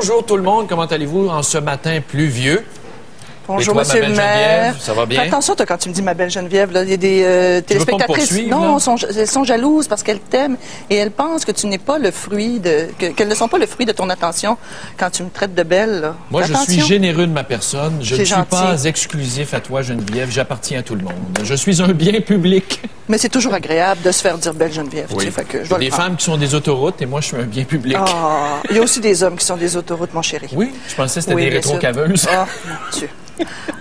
Bonjour tout le monde, comment allez-vous en ce matin pluvieux? Bonjour, toi, monsieur le maire. Ça va bien? Fais attention, toi, quand tu me dis ma belle Geneviève, là, il y a des téléspectatrices. Non, elles sont jalouses parce qu'elles t'aiment et elles pensent que tu n'es pas le fruit qu'elles ne sont pas le fruit de ton attention quand tu me traites de belle. Là. Moi, je suis généreux de ma personne. Je ne suis pas exclusif à toi, Geneviève. J'appartiens à tout le monde. Je suis un bien public. Mais c'est toujours agréable de se faire dire belle Geneviève. Oui. Tu sais, fait que il y a des femmes qui sont des autoroutes et moi, je suis un bien public. Ah, il y a aussi des hommes qui sont des autoroutes, mon chéri. Oui, je pensais que c'était des rétro-caveuses. Ah, mon Dieu.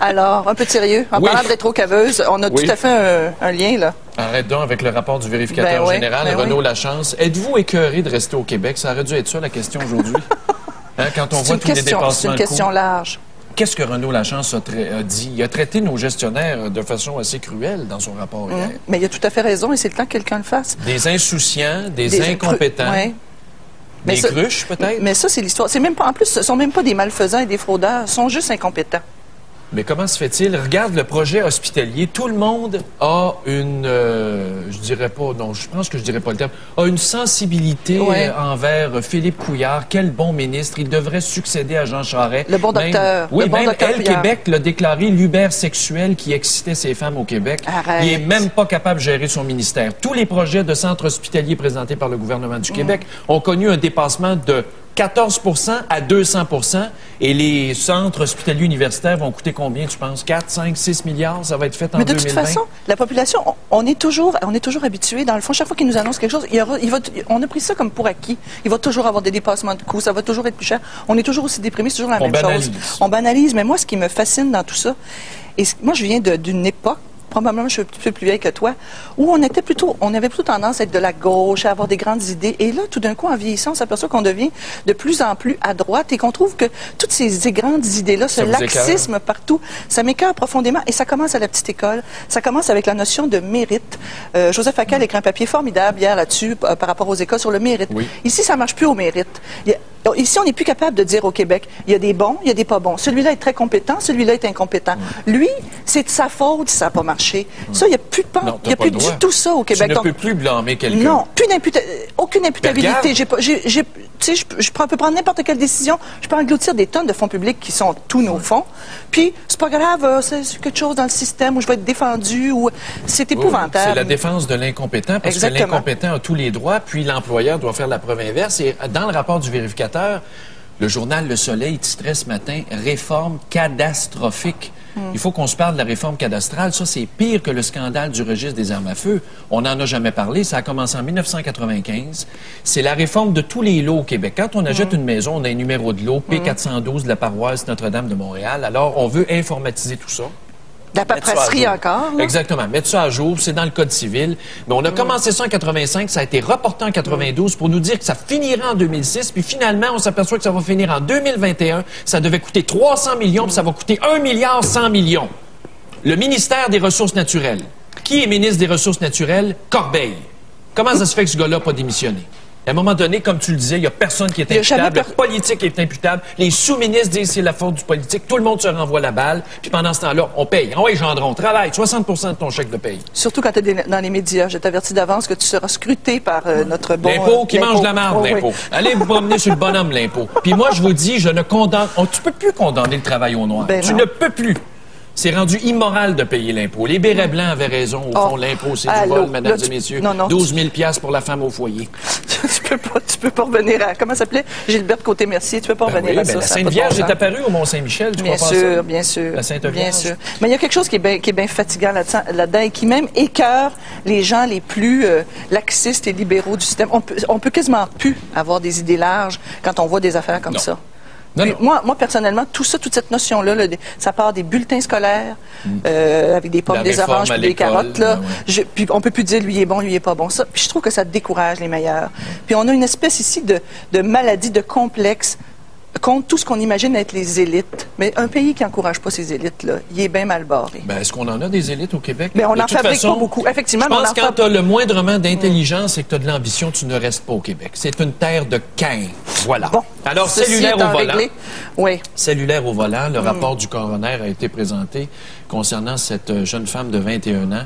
Alors, un peu de sérieux. En parlant de rétro-caveuse, on a tout à fait un lien, là. Arrête donc avec le rapport du vérificateur général, Renaud Lachance. Êtes-vous écœuré de rester au Québec? Ça aurait dû être ça, la question aujourd'hui. Hein, quand on voit tous les dépassements. C'est une question large. Qu'est-ce que Renaud Lachance a dit? Il a traité nos gestionnaires de façon assez cruelle dans son rapport hier. Mais il a tout à fait raison et c'est le temps que quelqu'un le fasse. Des insouciants, des incompétents. Des cruches, peut-être? Mais ça, c'est l'histoire. C'est même pas, en plus, ce sont même pas des malfaisants et des fraudeurs. Ils sont juste incompétents. Mais comment se fait-il? Regarde le projet hospitalier. Tout le monde a une... je dirais pas... Non, je pense que je dirais pas le terme. A une sensibilité envers Philippe Couillard. Quel bon ministre. Il devrait succéder à Jean Charest. Le bon docteur. Oui, même Elle Québec l'a déclaré l'Uber sexuel qui excitait ces femmes au Québec. Arrête. Il est même pas capable de gérer son ministère. Tous les projets de centres hospitaliers présentés par le gouvernement du Québec ont connu un dépassement de 14 à 200 et les centres hospitaliers universitaires vont coûter combien, tu penses? 4, 5, 6 milliards? Ça va être fait en 2020? Mais de toute façon, la population, on est toujours habitué. Dans le fond, chaque fois qu'ils nous annoncent quelque chose, on a pris ça comme pour acquis. Il va toujours avoir des dépassements de coûts, ça va toujours être plus cher. On est toujours aussi déprimés, c'est toujours la même chose. On banalise. Mais moi, ce qui me fascine dans tout ça, moi, je viens d'une époque, probablement je suis un petit peu plus vieille que toi, où on avait plutôt tendance à être de la gauche, à avoir des grandes idées. Et là, tout d'un coup, en vieillissant, on s'aperçoit qu'on devient de plus en plus à droite et qu'on trouve que toutes ces grandes idées-là, ce laxisme partout, ça m'écoeure profondément. Et ça commence à la petite école. Ça commence avec la notion de mérite. Joseph Facal écrit un papier formidable hier là-dessus par rapport aux écoles sur le mérite. Oui. Ici, ça marche plus au mérite. Ici, on n'est plus capable de dire au Québec, il y a des bons, il y a des pas bons. Celui-là est très compétent, celui-là est incompétent. Lui, c'est de sa faute si ça n'a pas marché. Ça, il n'y a plus de du tout ça au Québec. Tu ne peux plus blâmer quelqu'un. Non, aucune imputabilité. Je peux prendre n'importe quelle décision. Je peux engloutir des tonnes de fonds publics qui sont tous nos fonds. Puis, c'est pas grave, c'est quelque chose dans le système où je vais être défendu. C'est épouvantable. C'est la défense de l'incompétent parce que l'incompétent a tous les droits, puis l'employeur doit faire la preuve inverse. Et dans le rapport du vérificateur, le journal Le Soleil titrait ce matin « Réforme catastrophique ». Il faut qu'on se parle de la réforme cadastrale. Ça, c'est pire que le scandale du registre des armes à feu. On n'en a jamais parlé. Ça a commencé en 1995. C'est la réforme de tous les lots au Québec. Quand on achète une maison, on a un numéro de lot, P412 de la paroisse Notre-Dame de Montréal. Alors, on veut informatiser tout ça. La paperasserie encore. Là. Exactement. Mettre ça à jour, c'est dans le Code civil. Mais on a commencé ça en 85, ça a été reporté en 92 pour nous dire que ça finirait en 2006. Puis finalement, on s'aperçoit que ça va finir en 2021. Ça devait coûter 300 millions, puis ça va coûter 1 milliard 100 millions. Le ministère des Ressources naturelles. Qui est ministre des Ressources naturelles? Corbeil. Comment ça se fait que ce gars-là n'a pas démissionné? À un moment donné, comme tu le disais, il n'y a personne qui est imputable. Le politique est imputable. Les sous-ministres disent que c'est la faute du politique. Tout le monde se renvoie la balle. Puis pendant ce temps-là, on paye. Ah oui, Gendron, travaille. 60 de ton chèque de paye. Surtout quand tu es dans les médias. Je t'avertis d'avance que tu seras scruté par notre bon... L'impôt qui mange de la merde, l'impôt. Allez vous promener sur le bonhomme, l'impôt. Puis moi, je vous dis, je ne condamne... tu peux plus condamner le travail au noir. Tu ne peux plus. C'est rendu immoral de payer l'impôt. Les bérets blancs avaient raison. Au fond, l'impôt, c'est du vol, mesdames et messieurs. 12 000 $ pour la femme au foyer. tu peux pas revenir à... Comment ça s'appelait? Gilberte Côté-Mercier. Tu peux pas revenir à ça. La Sainte Vierge est apparue au Mont-Saint-Michel. Tu crois pas ça? Bien sûr. La Sainte Vierge. Bien sûr. Mais il y a quelque chose qui est bien fatigant là-dedans et qui même écœure les gens les plus laxistes et libéraux du système. On peut quasiment plus avoir des idées larges quand on voit des affaires comme ça. Moi, personnellement, toute cette notion-là, ça part des bulletins scolaires, avec des pommes, des oranges, puis des carottes. Là. Puis on peut plus dire lui est bon, lui est pas bon. Ça, puis je trouve que ça décourage les meilleurs. Puis on a une espèce ici de maladie, de complexe contre tout ce qu'on imagine être les élites. Mais un pays qui n'encourage pas ces élites-là, il est bien mal barré. Est-ce qu'on en a des élites au Québec? Mais on n'en fabrique pas beaucoup, effectivement. Je pense que quand tu as le moindrement d'intelligence et que tu as de l'ambition, tu ne restes pas au Québec. C'est une terre de Caïn. Voilà. Bon, alors, cellulaire au volant. Oui. Cellulaire au volant, le rapport du coroner a été présenté concernant cette jeune femme de 21 ans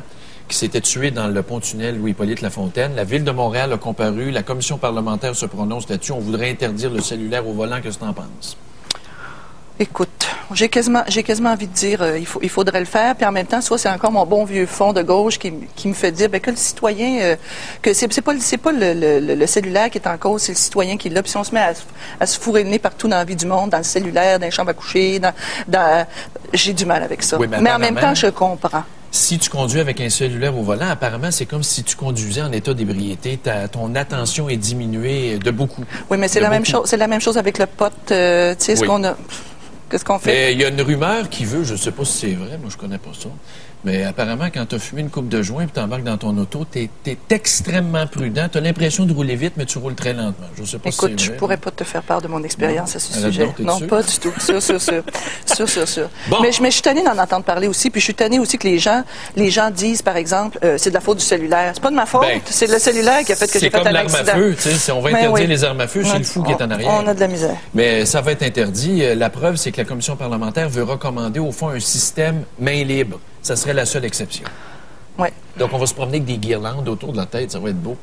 qui s'était tué dans le pont-tunnel Louis-Hippolyte Lafontaine. La Ville de Montréal a comparu, la commission parlementaire se prononce là-dessus. On voudrait interdire le cellulaire au volant. Qu'est-ce que tu en penses? Écoute, j'ai quasiment envie de dire il faudrait le faire, puis en même temps, soit c'est encore mon bon vieux fond de gauche qui me fait dire que le citoyen, que c'est pas le cellulaire qui est en cause, c'est le citoyen qui est là. Puis si on se met à se fourrer le nez partout dans la vie du monde, dans le cellulaire, dans les chambres à coucher, j'ai du mal avec ça. Oui, mais en même temps, je comprends. Si tu conduis avec un cellulaire au volant, apparemment, c'est comme si tu conduisais en état d'ébriété. Ton attention est diminuée de beaucoup. Oui, mais c'est la même chose. C'est la même chose avec le pot. Tu sais, ce qu'on a. Qu'est-ce qu'on fait? Il y a une rumeur qui veut, je ne sais pas si c'est vrai, moi je connais pas ça, mais apparemment, quand tu as fumé une coupe de joint et tu embarques dans ton auto, tu es extrêmement prudent. Tu as l'impression de rouler vite, mais tu roules très lentement. Je sais pas. Écoute, si je pourrais pas te faire part de mon expérience à ce sujet. Non, pas du tout. Sûr. Bon. Mais je suis tannée d'en entendre parler aussi, puis je suis tannée aussi que les gens disent, par exemple, c'est de la faute du cellulaire. C'est pas de ma faute, c'est le cellulaire qui a fait que j'ai fait un accident. C'est comme l'arme à feu, tu sais, si on va interdire les armes à feu, c'est le fou qui est en arrière. On a de la misère. Mais ça va être interdit. La preuve, c'est que la commission parlementaire veut recommander, au fond, un système main libre. Ça serait la seule exception. Ouais. Donc, on va se promener avec des guirlandes autour de la tête, ça va être beau,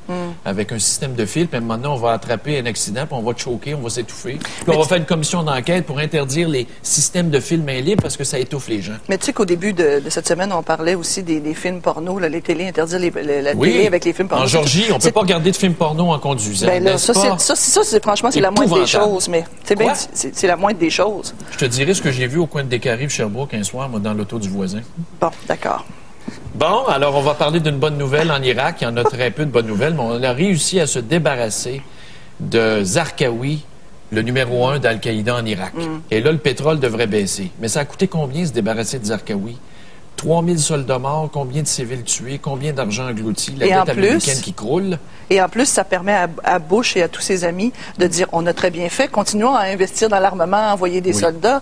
avec un système de fil, puis maintenant, on va attraper un accident, puis on va choquer, on va s'étouffer. Puis on va faire une commission d'enquête pour interdire les systèmes de films main libre parce que ça étouffe les gens. Mais tu sais qu'au début de cette semaine, on parlait aussi des films porno, là, les télés, interdire la télé avec les films porno. En Georgie, on ne peut pas regarder de films porno en conduisant. Ben là, franchement, c'est la moindre des choses, mais c'est la moindre des choses. Je te dirai ce que j'ai vu au coin de Descaries, Sherbrooke, un soir, moi, dans l'auto du voisin. Bon, d'accord. Bon, alors on va parler d'une bonne nouvelle en Irak. Il y en a très peu de bonnes nouvelles, mais on a réussi à se débarrasser de Zarqawi, le numéro 1 d'Al-Qaïda en Irak. Et là, le pétrole devrait baisser. Mais ça a coûté combien se débarrasser de Zarqawi? 3000 soldats morts, combien de civils tués, combien d'argent englouti, la dette américaine qui croule. Et en plus, ça permet à Bush et à tous ses amis de dire, on a très bien fait, continuons à investir dans l'armement, à envoyer des soldats,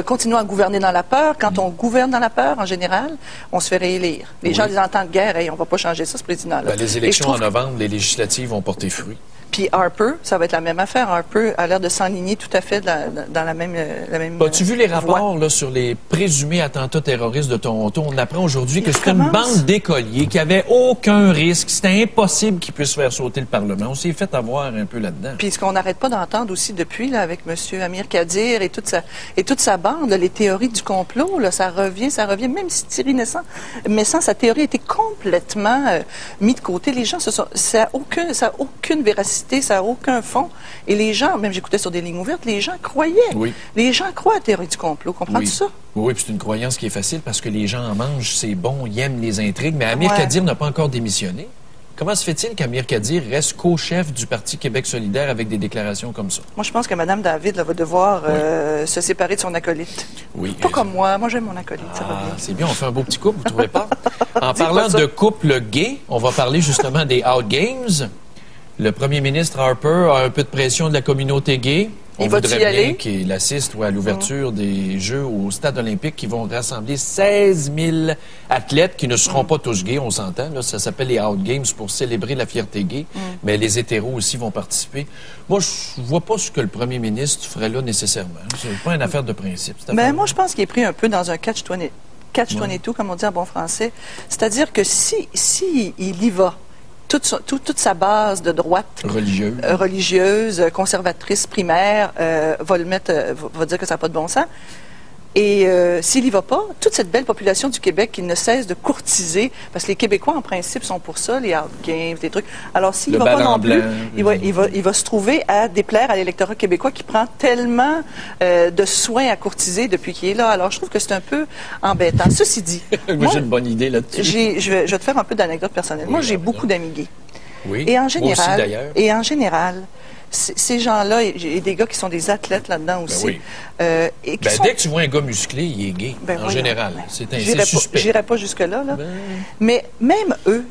continuons à gouverner dans la peur. Quand on gouverne dans la peur, en général, on se fait réélire. Les gens disent en temps de guerre, on ne va pas changer ça, ce président-là. Les élections en novembre, les législatives vont porter fruit. Puis Harper, ça va être la même affaire. Harper a l'air de s'enligner tout à fait dans la même As-tu vu les rapports là, sur les présumés attentats terroristes de Toronto? On apprend aujourd'hui que c'était une bande d'écoliers qui n'avaient aucun risque. C'était impossible qu'ils puissent faire sauter le Parlement. On s'est fait avoir un peu là-dedans. Puis ce qu'on n'arrête pas d'entendre aussi depuis, là, avec M. Amir Kadir et toute sa bande, là, les théories du complot, là, ça revient. Même si Thierry Messant, sa théorie a été complètement mise de côté. Les gens, ça n'a aucune véracité. Ça n'a aucun fond. Et les gens, même j'écoutais sur des lignes ouvertes, les gens croyaient. Oui. Les gens croient à la théorie du complot. Comprends-tu ça? Oui, puis c'est une croyance qui est facile parce que les gens en mangent, c'est bon, ils aiment les intrigues. Mais Amir Kadir n'a pas encore démissionné. Comment se fait-il qu'Amir Kadir reste co-chef du Parti Québec solidaire avec des déclarations comme ça? Moi, je pense que Mme David là, va devoir se séparer de son acolyte. Oui. Pas comme moi. Moi, j'aime mon acolyte. Ça va bien. C'est bien, on fait un beau petit couple, vous ne trouvez pas? En parlant de couple gay, on va parler justement des Out Games. Le premier ministre Harper a un peu de pression de la communauté gay. On voudrait bien qu'il assiste à l'ouverture des Jeux au Stade olympique qui vont rassembler 16 000 athlètes qui ne seront pas tous gays, on s'entend. Là, ça s'appelle les Out Games pour célébrer la fierté gay. Mais les hétéros aussi vont participer. Moi, je vois pas ce que le premier ministre ferait là nécessairement. C'est pas une affaire de principe. Mais moi, je pense qu'il est pris un peu dans un catch-22, comme on dit en bon français. C'est-à-dire que si il y va, toute sa base de droite religieuse conservatrice primaire va dire que ça n'a pas de bon sens. Et s'il n'y va pas, toute cette belle population du Québec qui ne cesse de courtiser, parce que les Québécois, en principe, sont pour ça, les Out Games, des trucs. Alors, s'il ne va pas non plus, il va se trouver à déplaire à l'électorat québécois qui prend tellement de soins à courtiser depuis qu'il est là. Alors, je trouve que c'est un peu embêtant. Ceci dit... moi, j'ai une bonne idée là-dessus. Je vais te faire un peu d'anecdote personnelle. Moi, j'ai beaucoup d'amis gays. Oui, et en général, moi aussi, d'ailleurs. Et en général... Ces gens-là, et des gars qui sont des athlètes là-dedans aussi. Dès que tu vois un gars musclé, il est gay, en général. C'est suspect. J'irai pas jusque-là. Là. Mais même eux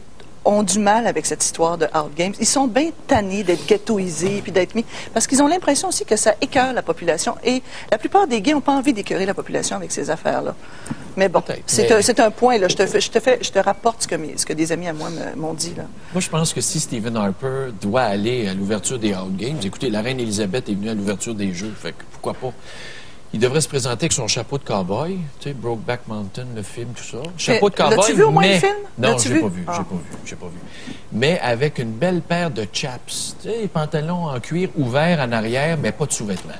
ont du mal avec cette histoire de Out Games. Ils sont bien tannés d'être ghettoisés puis d'être mis... Parce qu'ils ont l'impression aussi que ça écœure la population. Et la plupart des gays n'ont pas envie d'écœurer la population avec ces affaires-là. Mais bon, c'est un point. Là. Je te rapporte ce que des amis à moi m'ont dit. Là. Moi, je pense que si Stephen Harper doit aller à l'ouverture des Out Games, écoutez, la reine Élisabeth est venue à l'ouverture des Jeux, fait que pourquoi pas? Il devrait se présenter avec son chapeau de cowboy, tu sais, Brokeback Mountain, le film, tout ça. Chapeau de cowboy, l'as-tu vu au moins le film? Non, j'ai pas vu, j'ai pas vu. Mais avec une belle paire de chaps, tu sais, les pantalons en cuir ouverts en arrière, mais pas de sous-vêtements.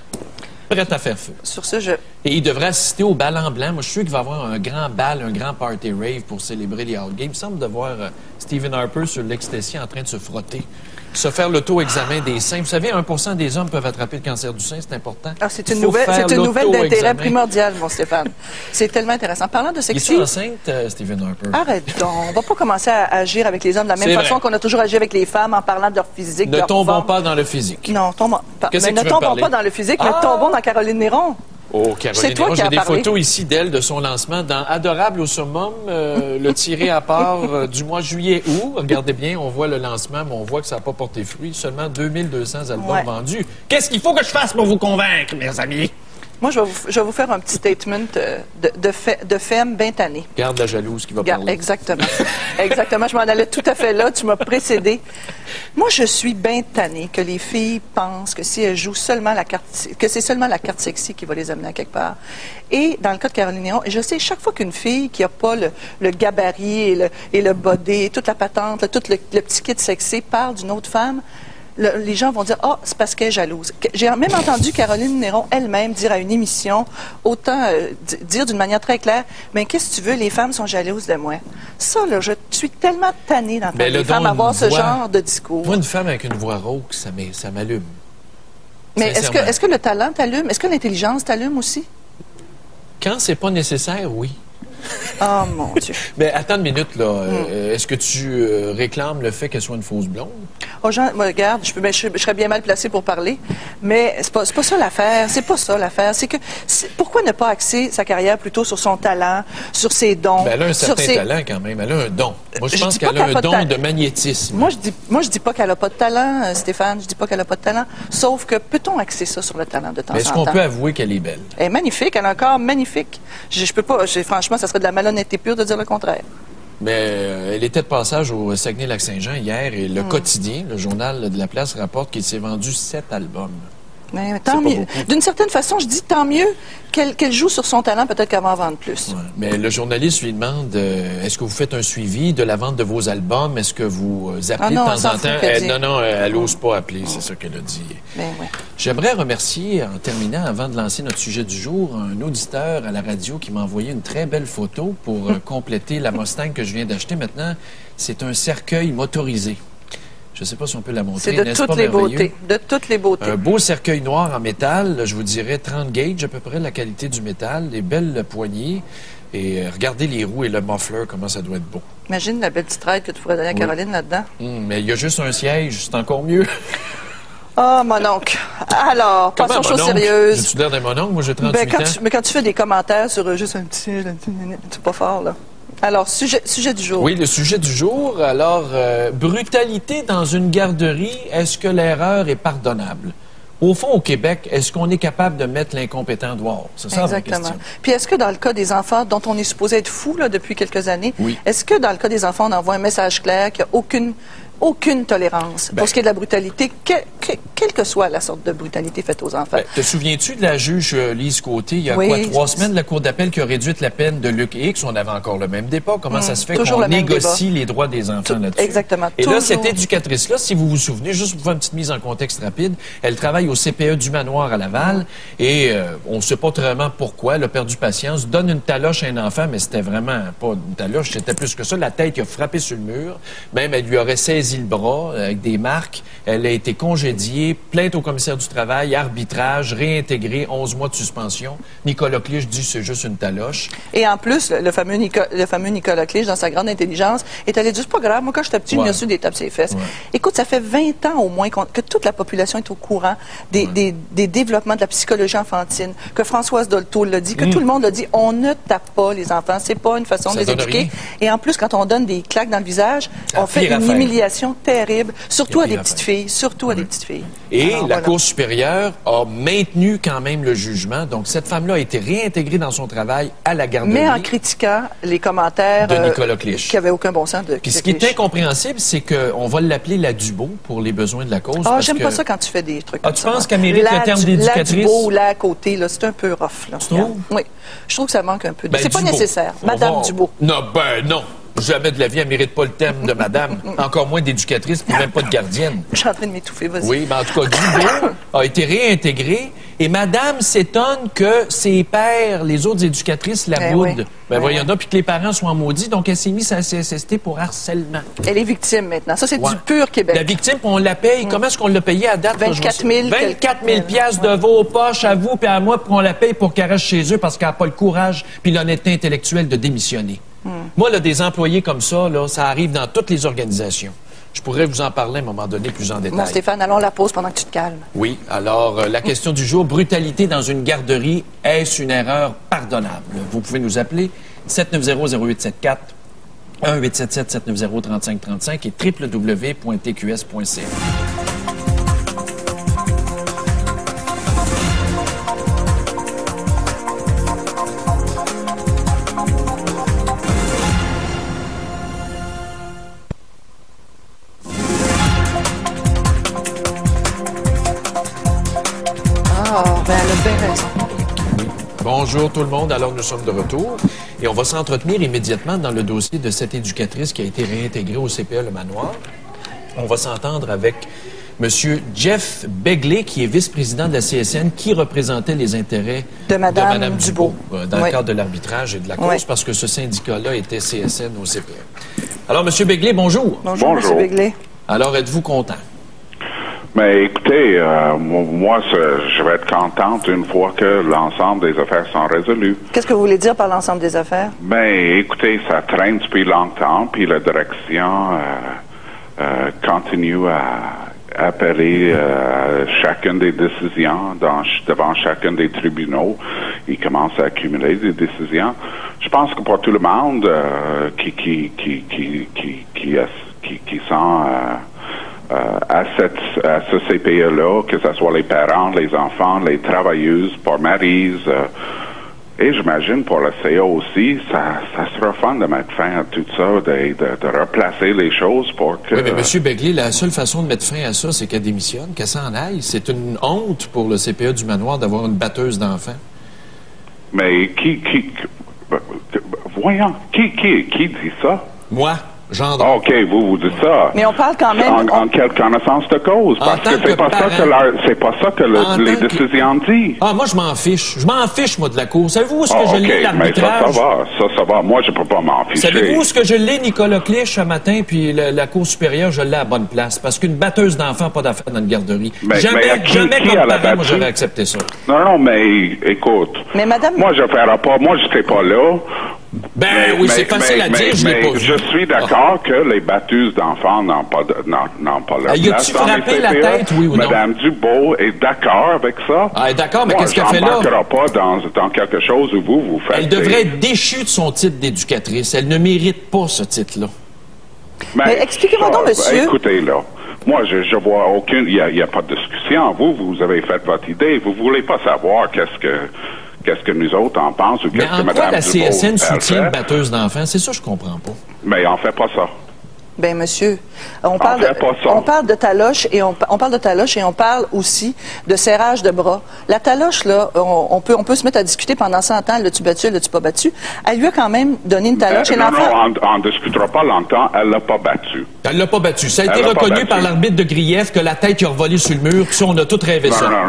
Prêt à faire feu. Sur ce, Et il devrait assister au bal en blanc. Moi, je suis sûr qu'il va y avoir un grand bal, un grand party rave pour célébrer les All Games. Il me semble de voir Stephen Harper sur l'ecstasy en train de se frotter. Se faire l'auto-examen des seins. Vous savez, 1% des hommes peuvent attraper le cancer du sein, c'est important. Ah, c'est une nouvelle d'intérêt primordial, mon Stéphane. C'est tellement intéressant. Parlant de sexy... Es-tu enceinte, Stephen Harper? Arrête donc. On va pas commencer à agir avec les hommes de la même façon qu'on a toujours agi avec les femmes en parlant de leur physique, Ne tombons pas dans le physique. Non, mais ne tombons pas dans le physique, mais tombons dans Caroline Néron. Oh, Caroline Néron, j'ai des photos ici d'elle, de son lancement dans Adorable au summum, le tiré à part du mois juillet-août. Regardez bien, on voit le lancement, mais on voit que ça n'a pas porté fruit. Seulement 2200 albums vendus. Qu'est-ce qu'il faut que je fasse pour vous convaincre, mes amis? Moi, je vais vous faire un petit statement de femme bien tannée. Garde la jalouse qui va parler. Exactement. Exactement. Je m'en allais tout à fait là. Tu m'as précédé. Moi, je suis bien tannée que les filles pensent que si elles jouent seulement la carte, que c'est seulement la carte sexy qui va les amener à quelque part. Et dans le cas de Caroline Néron, je sais, chaque fois qu'une fille qui n'a pas le gabarit et le body, toute la patente, tout le petit kit sexy parle d'une autre femme, les gens vont dire « Ah, c'est parce qu'elle est jalouse ». J'ai même entendu Caroline Néron elle-même dire à une émission, autant dire d'une manière très claire « Mais qu'est-ce que tu veux, les femmes sont jalouses de moi ». Ça, là, je suis tellement tannée d'entendre les femmes avoir ce genre de discours. Moi, une femme avec une voix rauque, ça m'allume. Mais est-ce que le talent t'allume? Est-ce que l'intelligence t'allume aussi? Quand c'est pas nécessaire, oui. Oh, mon Dieu. Mais attends une minute, là. Est-ce que tu réclames le fait qu'elle soit une fausse blonde? Oh, Jean, regarde, je serais bien mal placée pour parler, mais c'est pas ça l'affaire. C'est pas ça l'affaire. C'est que, pourquoi ne pas axer sa carrière plutôt sur son talent, sur ses dons? Ben, elle a un certain talent quand même. Elle a un don. Moi, je pense qu'elle a un don de magnétisme. Moi, je dis pas qu'elle a pas de talent, Stéphane. Je dis pas qu'elle a pas de talent. Sauf que, peut-on axer ça sur le talent de temps en temps? Est-ce qu'on peut avouer qu'elle est belle? Elle est magnifique. Elle a un corps magnifique. Je peux pas, franchement, ça serait de la malhonnêteté pure de dire le contraire. Mais elle était de passage au Saguenay-Lac-Saint-Jean hier et le Quotidien, le journal de la place, rapporte qu'il s'est vendu 7 albums. Mais tant mieux. D'une certaine façon, je dis tant mieux qu'elle joue sur son talent, peut-être qu'elle va en vendre plus. Ouais. Mais le journaliste lui demande est-ce que vous faites un suivi de la vente de vos albums? Est-ce que vous appelez de temps en temps? Non, elle n'ose pas appeler, c'est ça qu'elle a dit. Ben, ouais. J'aimerais remercier, en terminant, avant de lancer notre sujet du jour, un auditeur à la radio qui m'a envoyé une très belle photo pour compléter la Mustang que je viens d'acheter. Maintenant, c'est un cercueil motorisé. Je ne sais pas si on peut la montrer. C'est de toutes les beautés. De toutes les beautés. Un beau cercueil noir en métal, je vous dirais 30 gauge à peu près, la qualité du métal, des belles poignées. Et regardez les roues et le muffler, comment ça doit être beau. Imagine la belle petite aide que tu pourrais donner à Caroline là-dedans. Mais il y a juste un siège, c'est encore mieux. Ah, mon oncle. Alors, passons aux choses sérieuses. J'ai-tu l'air d'un mon oncle? Moi, j'ai 38 ans. Mais quand tu fais des commentaires sur juste un petit... C'est pas fort, là. Alors, sujet du jour. Oui, le sujet du jour. Alors, brutalité dans une garderie, est-ce que l'erreur est pardonnable? Au fond, au Québec, est-ce qu'on est capable de mettre l'incompétent dehors? C'est ça la question. Puis est-ce que dans le cas des enfants dont on est supposé être fou là, depuis quelques années, est-ce que dans le cas des enfants, on envoie un message clair qu'il n'y a aucune tolérance pour ce qui est de la brutalité, quelle que soit la sorte de brutalité faite aux enfants? Te souviens-tu de la juge Lise Côté, il y a 3 semaines, la Cour d'appel qui a réduit la peine de Luc X? On avait encore le même débat. Comment ça se fait qu'on négocie les droits des enfants là-dessus? Exactement. Et là, cette éducatrice-là, si vous vous souvenez, juste pour faire une petite mise en contexte rapide, elle travaille au CPE du Manoir à Laval et on ne sait pas vraiment pourquoi, elle a perdu patience, donne une taloche à un enfant, mais c'était vraiment pas une taloche, c'était plus que ça. La tête qui a frappé sur le mur. Même, elle lui aurait saisi le bras avec des marques. Elle a été congédiée, plainte au commissaire du travail, arbitrage, réintégrée, 11 mois de suspension. Nicolas Clich dit c'est juste une taloche. Et en plus, le fameux Nicolas Clich, dans sa grande intelligence, est allé dire c'est pas grave, moi quand j'étais petit, il m'a reçu des tapes sur les fesses. Écoute, ça fait 20 ans au moins que toute la population est au courant des développements de la psychologie enfantine, que Françoise Dolto l'a dit, que tout le monde l'a dit, on ne tape pas les enfants, c'est pas une façon de les éduquer. Et en plus, quand on donne des claques dans le visage, on fait une humiliation terrible, surtout à des petites filles, Et la Cour supérieure a maintenu quand même le jugement. Donc, cette femme-là a été réintégrée dans son travail à la garderie. Mais en critiquant les commentaires de Nicolas Clich. Qui n'avaient aucun bon sens de Puis ce qui est incompréhensible, c'est qu'on va l'appeler la Dubo pour les besoins de la cause. Ah, j'aime pas ça quand tu fais des trucs comme ça. Tu penses qu'elle mérite le terme d'éducatrice? La Dubo, là, à côté, là, c'est un peu rough. Là. Tu trouves? Oui. Je trouve que ça manque un peu. C'est pas Dubo. nécessaire. Madame Dubo. Non, non. Jamais de la vie, elle ne mérite pas le thème de madame. Encore moins d'éducatrice, puis même pas de gardienne. Je suis en train de m'étouffer, vas-y. Oui, mais en tout cas, Dubo a été réintégré et madame s'étonne que ses pères, les autres éducatrices, la boudent. Voyons donc, puis que les parents soient maudits, donc elle s'est mise à la CSST pour harcèlement. Elle est victime maintenant. Ça, c'est du pur Québec. La victime, on la paye. Comment est-ce qu'on l'a payée à date? 24 000. 24 000 piastres de vos poches à vous puis à moi, pour qu'on la paye pour qu'elle reste chez eux parce qu'elle n'a pas le courage puis l'honnêteté intellectuelle de démissionner. Moi, là, des employés comme ça, là, ça arrive dans toutes les organisations. Je pourrais vous en parler à un moment donné plus en détail. Bon, Stéphane, allons la pause pendant que tu te calmes. Oui. Alors, la question du jour, brutalité dans une garderie, est-ce une erreur pardonnable? Vous pouvez nous appeler 790-0874, 1-877-790-3535 et www.tqs.ca. Bonjour tout le monde, alors nous sommes de retour et on va s'entretenir immédiatement dans le dossier de cette éducatrice qui a été réintégrée au CPE Le Manoir. On va s'entendre avec M. Jeff Begley, qui est vice-président de la CSN, qui représentait les intérêts de Mme Dubo dans le cadre de l'arbitrage et de la cause, parce que ce syndicat-là était CSN au CPE. Alors, M. Begley, bonjour. Bonjour, M. Begley. Alors, êtes-vous content? Mais écoutez, moi, je vais être contente une fois que l'ensemble des affaires sont résolues. Qu'est-ce que vous voulez dire par l'ensemble des affaires? Ben, écoutez, ça traîne depuis longtemps, puis la direction continue à appeler chacune des décisions devant chacun des tribunaux. Ils commencent à accumuler des décisions. Je pense que pour tout le monde qui sont à ce CPE-là, que ce soit les parents, les enfants, les travailleuses, pour Maryse, et j'imagine pour le CA aussi, ça sera fun de mettre fin à tout ça, de replacer les choses pour que... Oui, mais M. Begley, la seule façon de mettre fin à ça, c'est qu'elle démissionne, qu'elle s'en aille. C'est une honte pour le CPE du Manoir d'avoir une batteuse d'enfants. Mais voyons, qui dit ça? Moi. Genre. OK, vous dites ça. Mais on parle quand même... En quelle connaissance de cause? Parce que c'est pas ça que les décisions disent. Ah, moi, je m'en fiche. Je m'en fiche, moi, de la Cour. Savez-vous où est-ce que je lis l'arbitrage? Mais ça va. Moi, je peux pas m'en ficher. Savez-vous où est-ce que je lis Nicolas Clich ce matin, puis la Cour supérieure, je l'ai à bonne place? Parce qu'une batteuse d'enfants, pas d'affaires dans une garderie. Jamais comme parent, moi, j'aurais accepté ça. Non, mais écoute. Mais madame... Moi, je ferai pas. Moi, j'étais pas là. Oui, c'est facile à dire, je l'ai pas vu. Je suis d'accord que les batteuses d'enfants n'ont pas leur y a-tu frappé la tête, oui ou non? Mme Dubo est d'accord avec ça. Ah, d'accord, mais qu'est-ce qu'elle fait là? Je n'embarquerai pas dans quelque chose où vous faites... Elle devrait être déchue de son titre d'éducatrice. Elle ne mérite pas ce titre-là. Mais expliquez-moi donc, monsieur... Écoutez, là, moi, je vois aucune... Il n'y a pas de discussion. Vous avez fait votre idée. Vous voulez pas savoir qu'est-ce que nous autres en pensent ou qu'est-ce que Mme Dubo la CSN soutient une batteuse d'enfants? C'est ça, je comprends pas. Mais on fait pas ça. Ben monsieur, on parle de taloche et on parle de taloche et on parle aussi de serrage de bras. La taloche là, on peut se mettre à discuter pendant 100 ans, l'as-tu battu, l'as-tu pas battu. Elle lui a quand même donné une taloche et l'enfant... Non, on discutera pas longtemps, elle l'a pas battu. Elle l'a pas battu. Ça a été reconnu par l'arbitre de grief que la tête a revolé sur le mur, puis ça, on a tout rêvé ça. Non.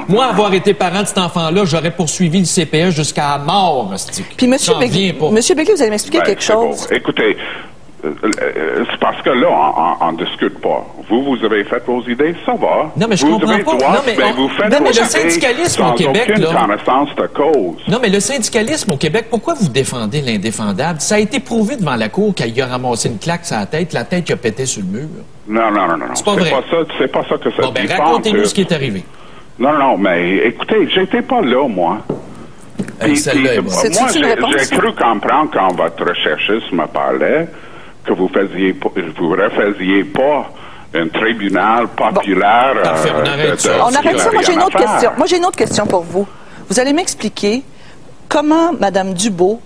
Moi, avoir été parent de cet enfant-là, j'aurais poursuivi le CPE jusqu'à la mort, Puis monsieur Begley, vous allez m'expliquer quelque chose. Bon. Écoutez, c'est parce que là, on discute pas. Vous avez fait vos idées, ça va. Non, mais je comprends pas. Vous faites vos le syndicalisme au Québec, aucune connaissance de cause. Non, mais le syndicalisme au Québec, pourquoi vous défendez l'indéfendable? Ça a été prouvé devant la Cour qu'elle y a ramassé une claque sur la tête qui a pété sur le mur. Non. C'est pas vrai. C'est pas ça que ça dit. Bon, racontez-nous ce qui est arrivé. Non, mais écoutez, j'étais pas là, moi. Moi, j'ai cru comprendre quand votre recherchiste me parlait que vous refaisiez pas un tribunal populaire. Bon. Parfait, on arrête ça. On arrête ça. Moi, j'ai une autre question. Moi, j'ai une autre question pour vous. Vous allez m'expliquer comment Mme Dubeau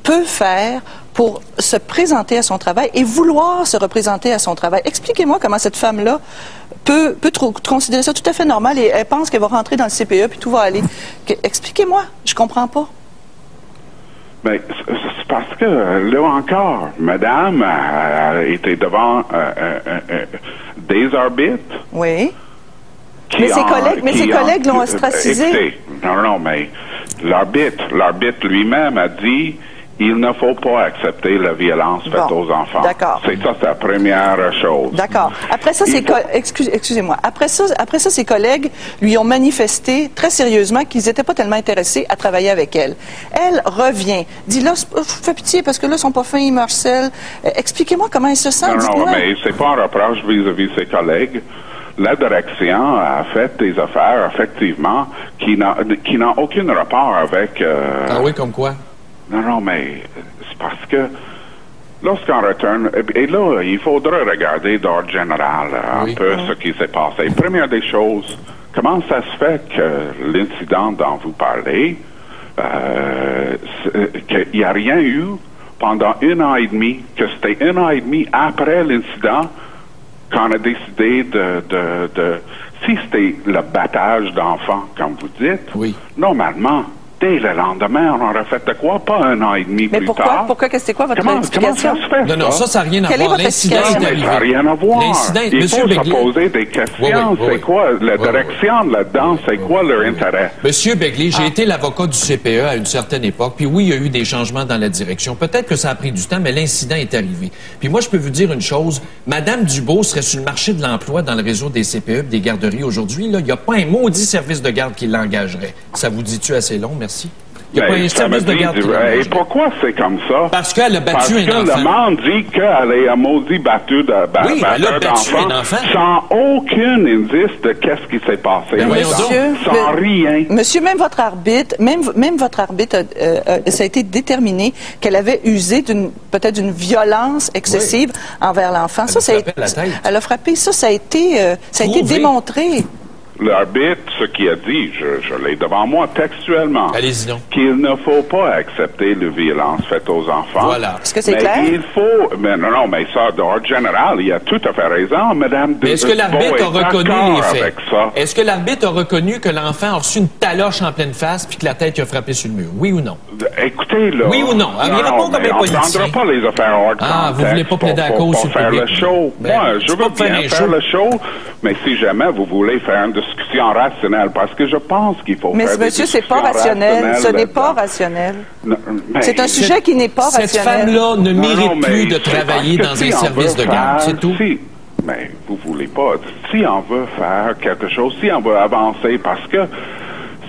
peut faire pour se présenter à son travail et vouloir se représenter à son travail. Expliquez-moi comment cette femme-là peut considérer ça tout à fait normal et elle pense qu'elle va rentrer dans le CPE puis tout va aller. Expliquez-moi. Je comprends pas. Ben, c'est parce que, là encore, madame était devant des arbitres. Oui. Mais ses collègues l'ont ostracisé. Écoutez, non, mais l'arbitre lui-même a dit il ne faut pas accepter la violence faite aux enfants. D'accord. C'est ça, c'est la première chose. D'accord. Après ça, excusez-moi. Après ça, ses collègues lui ont manifesté très sérieusement qu'ils n'étaient pas tellement intéressés à travailler avec elle. Elle revient, dit là, je vous fais pitié parce que là, ils sont pas fins, ils me harcèlent. Expliquez-moi comment elle se sent. Non, mais c'est pas un reproche vis-à-vis de ses collègues. La direction a fait des affaires, effectivement, qui n'ont aucun rapport avec... Ah oui, comme quoi? Non, mais c'est parce que lorsqu'on retourne... Et là, il faudra regarder d'ordre général un peu ce qui s'est passé. Première des choses, comment ça se fait que l'incident dont vous parlez, qu'il n'y a rien eu pendant 1 an et demi, que c'était 1 an et demi après l'incident qu'on a décidé si c'était le battage d'enfants, comme vous dites, normalement, dès le lendemain, on aurait fait de quoi? Pas 1 an et demi plus tard. Pourquoi? C'est quoi votre explication? Comment ça se fait? Non, ça n'a rien à voir. L'incident est arrivé. Ça n'a rien à voir. Il faut se poser des questions. C'est quoi la direction là-dedans? C'est quoi leur intérêt? Monsieur Begley, j'ai été l'avocat du CPE à une certaine époque, puis oui, il y a eu des changements dans la direction. Peut-être que ça a pris du temps, mais l'incident est arrivé. Puis moi, je peux vous dire une chose. Madame Dubeau serait sur le marché de l'emploi dans le réseau des CPE, des garderies aujourd'hui. Il n'y a pas un maudit service de garde qui l'engagerait. Ça vous dit-tu assez long? Merci. Il n'y a pas un service de garde. Et pourquoi c'est comme ça? Parce qu'elle a battu un enfant. Parce que le monde dit qu'elle est un maudit battu d'enfant sans aucun indice de qu'est-ce qui s'est passé. Sans rien. Monsieur, même votre arbitre, ça a été déterminé qu'elle avait usé peut-être d'une violence excessive envers l'enfant. Elle a frappé. Ça a été démontré. L'arbitre, ce qu'il a dit, je l'ai devant moi textuellement, qu'il ne faut pas accepter la violence faite aux enfants. Voilà. Est-ce que c'est clair? Mais non, mais ça, d'ordre général, il a tout à fait raison, Madame Dubeau. Est-ce que l'arbitre a reconnu les faits? Est-ce que l'arbitre a reconnu que l'enfant a reçu une taloche en pleine face puis que la tête a frappé sur le mur? Oui ou non? Écoutez, là... Oui ou non? On ne prendra pas les affaires hors contexte. Ah, vous voulez pas plaider à cause sur faire le show. Moi, je veux bien faire le show, mais si jamais vous voulez faire une discussion rationnelle, parce que je pense qu'il faut faire des discussions c'est pas rationnel. Ce n'est pas rationnel. C'est un sujet qui n'est pas rationnel. Cette femme-là ne mérite plus de travailler dans un service de garde, c'est tout. Mais vous voulez pas. Si on veut faire quelque chose, si on veut avancer, parce que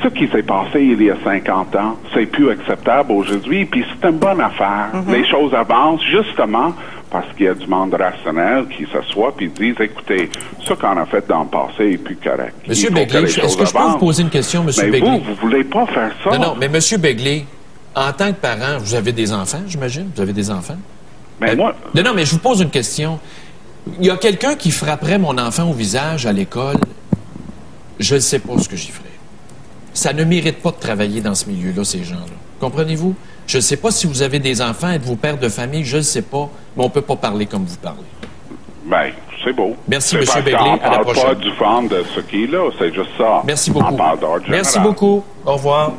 ce qui s'est passé il y a 50 ans, c'est plus acceptable aujourd'hui, puis c'est une bonne affaire. Les choses avancent, justement, parce qu'il y a du monde rationnel qui s'assoit puis disent, écoutez, ce qu'on a fait dans le passé est plus correct. Monsieur Begley, est-ce que je peux vous poser une question, Monsieur Begley? Mais vous voulez pas faire ça? Non, mais Monsieur Begley, en tant que parent, vous avez des enfants, j'imagine? Vous avez des enfants? Mais moi... Non, mais je vous pose une question. Il y a quelqu'un qui frapperait mon enfant au visage à l'école, je ne sais pas ce que j'y ferais. Ça ne mérite pas de travailler dans ce milieu-là, ces gens-là. Comprenez-vous? Je ne sais pas si vous avez des enfants, êtes-vous père de famille, je ne sais pas, mais on ne peut pas parler comme vous parlez. Bien, c'est beau. Merci, M. Begley. À la prochaine. On ne parle pas du fond de ce qui est là, c'est juste ça. Merci beaucoup. On parle d'ordre général. Merci beaucoup. Au revoir.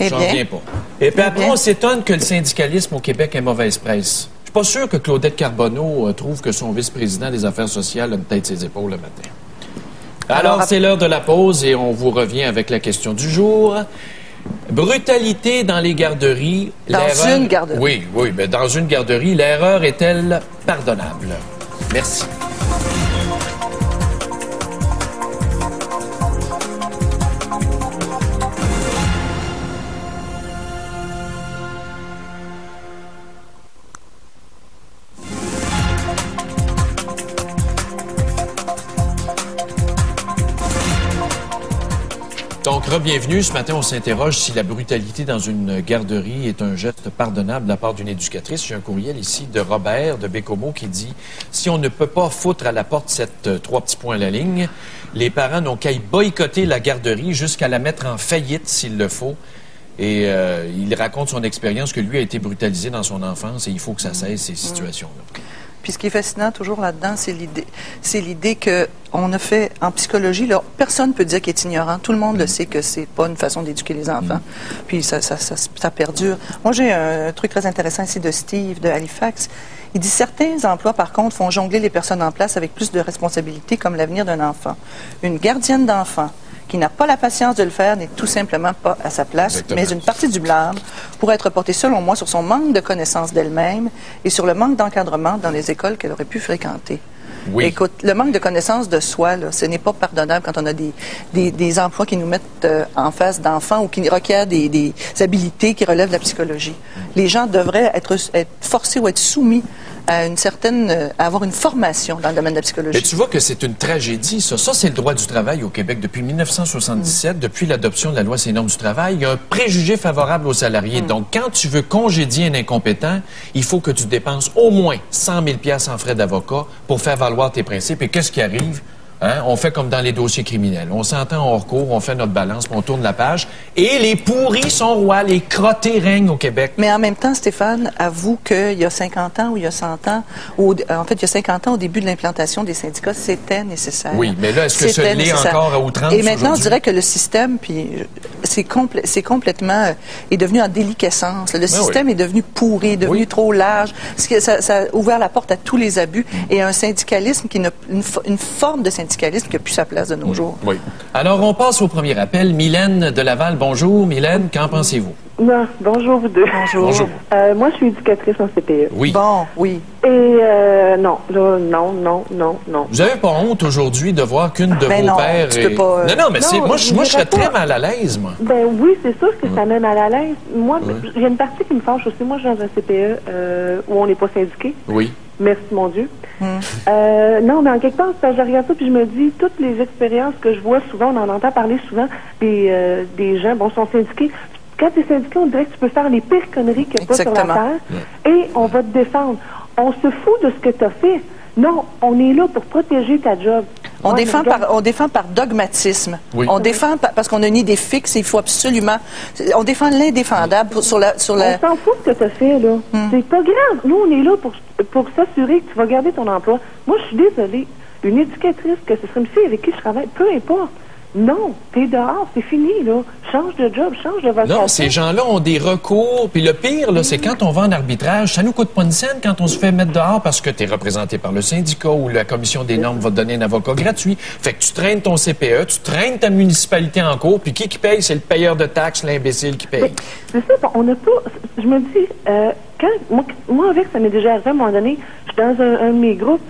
Eh J'en reviens pas. Et puis après, on s'étonne que le syndicalisme au Québec ait mauvaise presse. Je suis pas sûr que Claudette Carbonneau trouve que son vice-président des Affaires sociales a une tête ses épaules le matin. Alors c'est l'heure de la pause et on vous revient avec la question du jour. Brutalité dans les garderies. Dans une garderie. Oui, mais dans une garderie, l'erreur est-elle pardonnable? Merci. Donc, bienvenue. Ce matin, on s'interroge si la brutalité dans une garderie est un geste pardonnable de la part d'une éducatrice. J'ai un courriel ici de Robert de Bécomo qui dit « Si on ne peut pas foutre à la porte cette 3 petits points à la ligne, les parents n'ont qu'à y boycotter la garderie jusqu'à la mettre en faillite s'il le faut. » Et il raconte son expérience que lui a été brutalisé dans son enfance et il faut que ça cesse ces situations-là. Puis ce qui est fascinant toujours là-dedans, c'est l'idée qu'on a fait en psychologie, là, personne ne peut dire qu'il est ignorant. Tout le monde le sait que c'est pas une façon d'éduquer les enfants. Puis ça perdure. Moi, j'ai un truc très intéressant ici de Steve de Halifax. Il dit certains emplois, par contre, font jongler les personnes en place avec plus de responsabilités, comme l'avenir d'un enfant. Une gardienne d'enfant qui n'a pas la patience de le faire n'est tout simplement pas à sa place. Exactement. Mais une partie du blâme pourrait être portée, selon moi, sur son manque de connaissance d'elle-même et sur le manque d'encadrement dans les écoles qu'elle aurait pu fréquenter. Oui. Écoute, le manque de connaissance de soi, là, ce n'est pas pardonnable quand on a des emplois qui nous mettent en face d'enfants ou qui requièrent des habilités qui relèvent de la psychologie. Les gens devraient être forcés ou être soumis à avoir une formation dans le domaine de la psychologie. Mais tu vois que c'est une tragédie, ça. Ça, c'est le droit du travail au Québec depuis 1977, depuis l'adoption de la loi sur les normes du travail. Il y a un préjugé favorable aux salariés. Donc, quand tu veux congédier un incompétent, il faut que tu dépenses au moins 100 000 $ en frais d'avocat pour faire valoir tes principes. Et qu'est-ce qui arrive? Hein? On fait comme dans les dossiers criminels. On s'entend en recours, on fait notre balance, puis on tourne la page. Et les pourris sont rois, les crottés règnent au Québec. Mais en même temps, Stéphane, avoue qu'il y a 50 ans ou il y a 100 ans, en fait, il y a 50 ans, au début de l'implantation des syndicats, c'était nécessaire. Oui, mais là, est-ce que ce l'est encore à outrance? Et maintenant, je dirais que le système, puis c'est complètement, est devenu en déliquescence. Le système est devenu pourri, est devenu trop large. Ça a ouvert la porte à tous les abus et à un syndicalisme qui n'a une forme de syndicalisme qui n'a plus sa place de nos jours. Oui. Alors, on passe au premier appel. Mylène de Laval, bonjour. Mylène, qu'en pensez-vous? Non, bonjour vous deux. Bonjour. Moi, je suis éducatrice en CPE. Oui. Bon, oui. Et non, là, non. Vous avez pas honte aujourd'hui de voir qu'une de vos pères... Tu peux pas, Non, mais moi, je serais très mal à l'aise, moi. Ben oui, c'est sûr que ça met mal à l'aise. Moi, il y a une partie qui me fâche aussi. Moi, je suis dans un CPE où on n'est pas syndiqué. Oui. Merci, mon Dieu. Non, mais en quelque part, je regarde ça puis je me dis, toutes les expériences que je vois souvent, on en entend parler souvent, des gens, bon, sont syndiqués. Quand tu es syndiqué, on dirait que tu peux faire les pires conneries qu'il n'y a pas sur la terre et on va te défendre. On se fout de ce que tu as fait. Non, on est là pour protéger ta job. On défend par dogmatisme. Oui. On défend parce qu'on a une idée fixe et il faut absolument... On défend l'indéfendable sur la... On s'en fout de ce que tu as fait, là. C'est pas grave. Nous, on est là pour s'assurer que tu vas garder ton emploi. Moi, je suis désolée. Une éducatrice, que ce serait une fille avec qui je travaille, peu importe. Non, t'es dehors, c'est fini, là. Change de job, change de vocation. Non, ces gens-là ont des recours. Puis le pire, là, c'est quand on va en arbitrage, ça nous coûte pas une scène quand on se fait mettre dehors parce que t'es représenté par le syndicat ou la commission des normes va te donner un avocat gratuit. Fait que tu traînes ton CPE, tu traînes ta municipalité en cours, puis qui paye? C'est le payeur de taxes, l'imbécile qui paye. C'est ça, on n'a pas... Je me dis, moi, avec, ça m'est déjà arrivé à un moment donné, je suis dans un de mes groupes,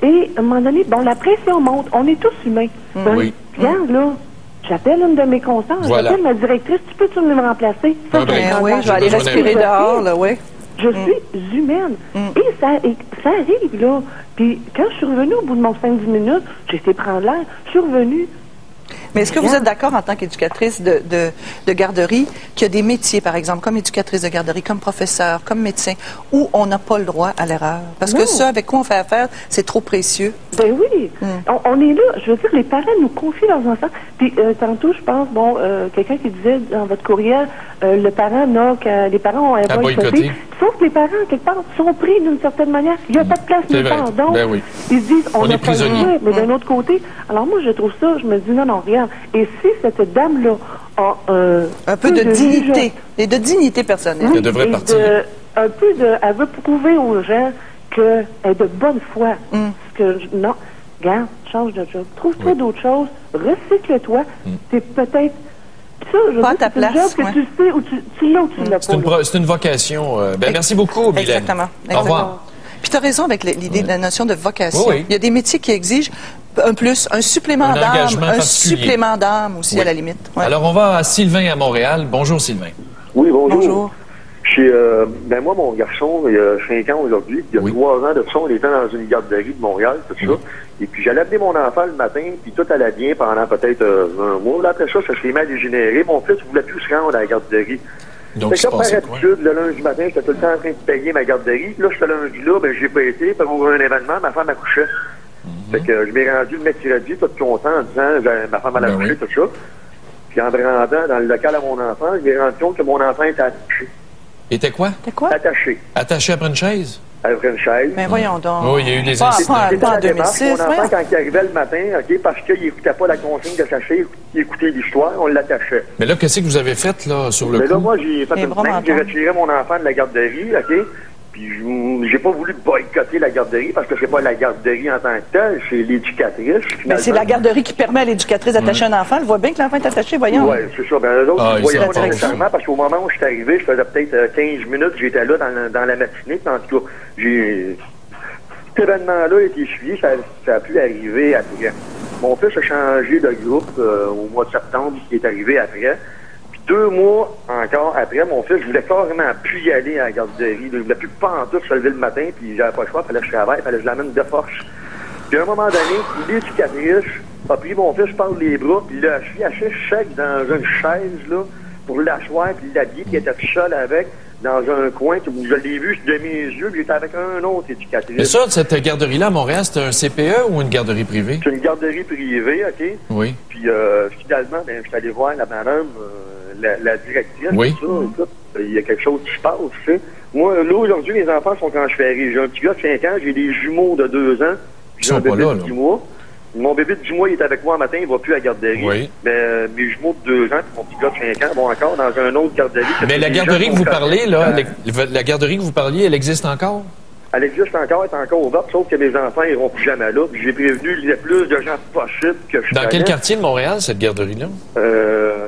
et à un moment donné, bon, la pression monte. On est tous humains. Oui. Regarde, là, j'appelle une de mes constantes, j'appelle ma directrice, tu peux-tu me remplacer? Ça, oui, je vais aller respirer dehors, là, oui. Je suis humaine. Et ça arrive, là. Puis quand je suis revenue au bout de mon 5-10 minutes, j'ai été prendre l'air, je suis revenue. Mais est-ce que vous êtes d'accord en tant qu'éducatrice de garderie qu'il y a des métiers, par exemple, comme éducatrice de garderie, comme professeur, comme médecin, où on n'a pas le droit à l'erreur? Parce que ça, avec quoi on fait affaire, c'est trop précieux. Ben oui. On est là. Je veux dire, les parents nous confient leurs enfants. Puis tantôt, je pense, quelqu'un qui disait dans votre courriel, les parents ont un boycotté. Sauf que les parents, quelque part, sont pris d'une certaine manière. Il n'y a pas de place nulle part. Donc, ils se disent, on est prisonnier. Mais d'un autre côté, alors moi, je trouve ça, je me dis, non, regarde. Et si cette dame-là a un peu de dignité, et de dignité personnelle, elle devrait partir. Elle veut prouver aux gens qu'elle est de bonne foi. Non, regarde, change de job. Trouve-toi d'autres choses. Recycle-toi. C'est peut-être... Ça, je pas à ta place. Job que tu sais ou tu l'as ou tu l'as pas. C'est une vocation. Merci beaucoup, Mylène. Exactement. Au revoir. Puis tu as raison avec l'idée de la notion de vocation. Oui. Il y a des métiers qui exigent un supplément d'âme, un supplément d'âme aussi à la limite. Ouais. Alors on va à Sylvain à Montréal. Bonjour Sylvain. Oui, bonjour. Bonjour. Ben moi, mon garçon, il a 5 ans aujourd'hui, il y a 3 ans de ça, on était dans une garderie de Montréal, tout ça. Et puis j'allais amener mon enfant le matin, puis tout allait bien pendant peut-être un mois. Là, après ça s'est mal dégénéré. Mon fils ne voulait plus se rendre à la garderie. Donc, c'est comme par habitude, le lundi matin, j'étais tout le temps en train de payer ma garderie. Là, ce lundi-là, ben j'ai pas été pour un événement, ma femme accouchait. Fait que je m'ai rendu le mercredi, tout content, en disant ma femme allait accoucher, tout ça. Puis en me rendant dans le local à mon enfant, je m'ai rendu compte que mon enfant était attaché. Il était quoi? C'était quoi? Attaché. Attaché après une chaise? Après une chaise. Mais voyons donc. Oui, il y a eu des incidents. Pas en 2006. Mon enfant, quand il arrivait le matin, parce qu'il n'écoutait pas la consigne de s'attacher, il écoutait l'histoire, on l'attachait. Mais là, qu'est-ce que vous avez fait là, sur le coup? Mais là, moi, j'ai fait une plainte, j'ai retiré mon enfant de la garderie, OK? Puis j'ai pas voulu boycotter la garderie parce que c'est pas la garderie en tant que telle, c'est l'éducatrice. Mais c'est la garderie qui permet à l'éducatrice d'attacher un enfant. Elle voit bien que l'enfant est attaché, voyons. Oui, c'est ça. Ben, eux autres, ils voyaient pas nécessairement parce qu'au moment où je suis arrivé, je faisais peut-être 15 minutes, j'étais là dans la matinée. En tout cas, cet événement-là a été suivi, ça a pu arriver après. Mon fils a changé de groupe au mois de septembre, qui est arrivé après. 2 mois encore après, mon fils, je voulais carrément plus y aller à la garderie. Je voulais plus pantoute se lever le matin, puis j'avais pas le choix, fallait que je travaille, fallait que je l'amène de force. Puis à un moment donné, l'éducatrice a pris mon fils par les bras, puis l'a assis chèque dans une chaise, là, pour l'asseoir, puis l'habiller, puis il était seul avec, dans un coin. Je l'ai vu de mes yeux, puis j'étais avec un autre éducatrice. Mais ça, cette garderie-là à Montréal, c'était un CPE ou une garderie privée? C'est une garderie privée, OK? Oui. Puis finalement, ben, je suis allé voir la madame, la directrice, oui. Tout ça. Écoute, il y a quelque chose qui se passe, tu sais. Moi, là, aujourd'hui, mes enfants sont transférés. J'ai un petit gars de 5 ans, j'ai des jumeaux de 2 ans, puis j'ai un bébé de 10 mois. Mon bébé de 10 mois, il est avec moi un matin, il va plus à la garderie. Oui. Mais mes jumeaux de 2 ans, puis mon petit gars de 5 ans vont encore dans un autre garderie. Mais la garderie que vous parlez, là, la garderie que vous parliez, elle existe encore? Elle existe encore, elle est encore ouverte, sauf que mes enfants iront plus jamais là. J'ai prévenu le plus de gens possible que je Dans quel quartier de Montréal, cette garderie-là?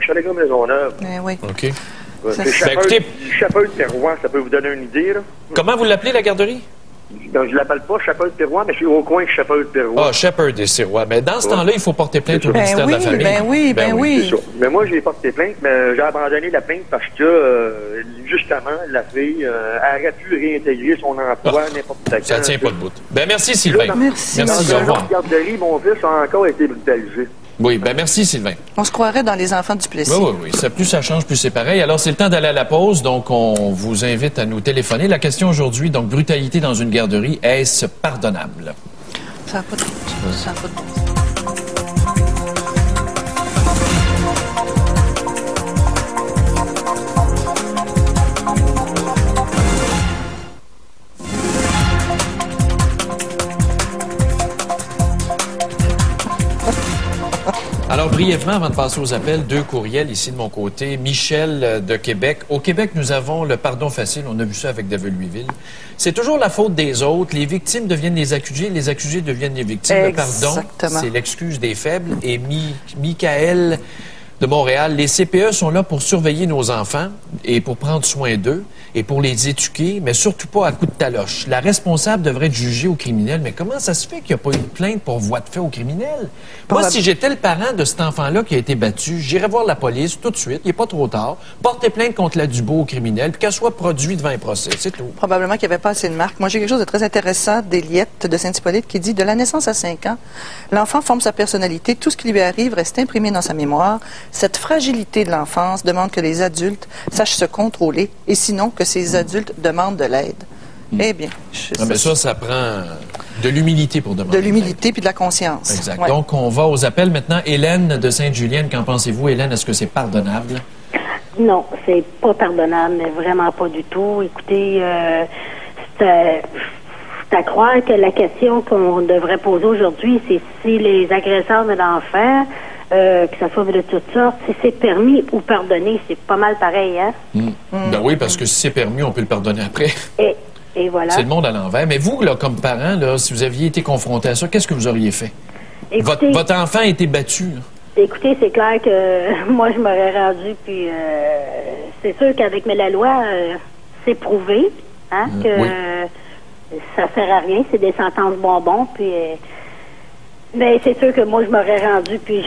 Chalet-Maisonneuve. Oui. OK. C'est Chapelle-Terroir, ça peut vous donner une idée, là. Comment vous l'appelez, la garderie? Donc, je ne l'appelle pas Chapelle-Terroir, mais je suis au coin de Chapelle-Terroir. Ah, Shepherd et Sirois. Mais dans ce temps-là, il faut porter plainte au ministère de la Famille. Ben oui. Mais moi, j'ai porté plainte, mais j'ai abandonné la plainte parce que, justement, la fille aurait pu réintégrer son emploi n'importe quand. Ça ne tient pas debout. Ben merci, Sylvain. Là, merci. Au revoir. Dans la garderie, mon fils a encore été brutalisé. Oui, ben merci, Sylvain. On se croirait dans les enfants du Plessis. Oui. Plus ça change, plus c'est pareil. Alors, c'est le temps d'aller à la pause, donc on vous invite à nous téléphoner. La question aujourd'hui, donc, brutalité dans une garderie, est-ce pardonnable? Ça n'a pas de sens. Ça n'a pas de sens. Alors, brièvement, avant de passer aux appels, 2 courriels ici de mon côté. Michel de Québec. Au Québec, nous avons le pardon facile. On a vu ça avec David Louisville. C'est toujours la faute des autres. Les victimes deviennent les accusés deviennent les victimes. Exactement. Le pardon, c'est l'excuse des faibles. Et Michael de Montréal, les CPE sont là pour surveiller nos enfants et pour prendre soin d'eux et pour les éduquer, mais surtout pas à coup de taloche. La responsable devrait être jugée au criminel, mais comment ça se fait qu'il n'y a pas eu de plainte pour voie de fait au criminel? Moi, si j'étais le parent de cet enfant-là qui a été battu, j'irais voir la police tout de suite, il n'est pas trop tard, porter plainte contre la Dubo au criminel, puis qu'elle soit produite devant un procès, c'est tout. Probablement qu'il n'y avait pas assez de marques. Moi, j'ai quelque chose de très intéressant d'Eliette de Saint-Hippolyte qui dit « De la naissance à 5 ans, l'enfant forme sa personnalité, tout ce qui lui arrive reste imprimé dans sa mémoire. Cette fragilité de l'enfance demande que les adultes sachent se contrôler, et sinon que ces adultes demandent de l'aide. » Eh bien, mais ça prend de l'humilité pour demander. De l'humilité puis de la conscience. Exact. Ouais. Donc, on va aux appels maintenant. Hélène de Sainte-Julienne, qu'en pensez-vous, Hélène? Est-ce que c'est pardonnable? Non, c'est pas pardonnable, mais vraiment pas du tout. Écoutez, c'est à croire que la question qu'on devrait poser aujourd'hui, c'est si les agresseurs de l'enfant, que ça soit de toutes sortes, si c'est permis ou pardonné, c'est pas mal pareil, hein? Ben oui, parce que si c'est permis, on peut le pardonner après. Et voilà. C'est le monde à l'envers. Mais vous, là, comme parent, là, si vous aviez été confronté à ça, qu'est-ce que vous auriez fait? Écoutez, votre enfant a été battu. Écoutez, c'est clair que moi, je m'aurais rendu, puis c'est sûr qu'avec la loi, c'est prouvé, hein, que ça sert à rien, c'est des sentences bonbons, puis mais c'est sûr que moi, je m'aurais rendu, puis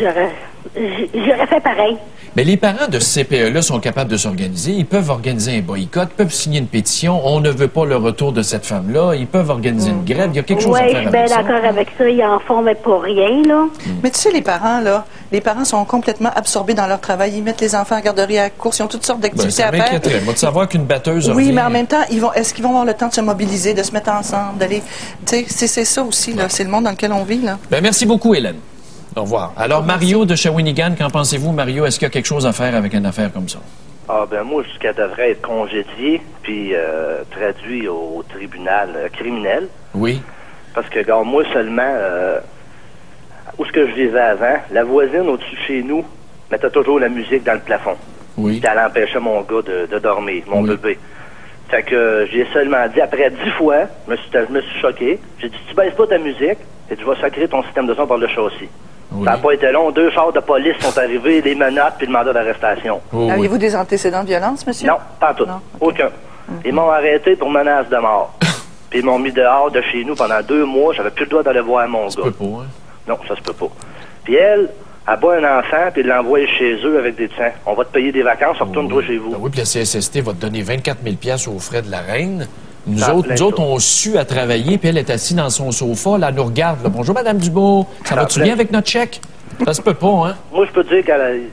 j'aurais fait pareil. Mais les parents de ce CPE-là sont capables de s'organiser. Ils peuvent organiser un boycott, peuvent signer une pétition. On ne veut pas le retour de cette femme-là. Ils peuvent organiser une grève. Il y a quelque chose à faire avec ça. Oui, je suis bien d'accord avec ça. Ils en font, mais pour rien, là. Mais tu sais, les parents sont complètement absorbés dans leur travail. Ils mettent les enfants à garderie, à la course. Ils ont toutes sortes d'activités à faire. Moi, de savoir qu'une batteuse Oui, mais en même temps, est-ce qu'ils vont avoir le temps de se mobiliser, de se mettre ensemble, d'aller... Tu sais, c'est ça aussi, là. C'est le monde dans lequel on vit, là. Ben, merci beaucoup, Hélène. Au revoir. Alors, Mario de Shawinigan, qu'en pensez-vous, Mario? Est-ce qu'il y a quelque chose à faire avec une affaire comme ça? Ah, ben moi, jusqu'à devrait être congédié puis traduit au tribunal criminel. Oui. Parce que, regarde, moi seulement, où est-ce que je vivais avant, la voisine au-dessus de chez nous mettait toujours la musique dans le plafond. Oui. Puis elle empêchait mon gars de dormir, mon bébé. Fait que j'ai seulement dit, après 10 fois, je me suis choqué. J'ai dit, tu baisses pas ta musique et tu vas sacrer ton système de son par le châssis. Oui. Ça n'a pas été long. 2 chars de police sont arrivés, les menottes puis le mandat d'arrestation. Aviez-vous des antécédents de violence, monsieur? Non, pas tout. Aucun. Ils m'ont arrêté pour menace de mort. Puis ils m'ont mis dehors de chez nous pendant 2 mois. J'avais plus le droit d'aller voir mon gars. Ça se peut pas, hein? Non, ça se peut pas. Puis elle bat un enfant puis l'envoie chez eux avec des tiens. On va te payer des vacances, retourne-toi chez vous. Ben oui, puis la CSST va te donner 24 000 aux frais de la reine. Nous autres, on su à travailler, puis elle est assise dans son sofa, là, elle nous regarde. Là. Bonjour, Madame Dubois. Ça va-tu bien avec notre chèque? Ça se peut pas, hein? Moi, je peux te dire qu'elle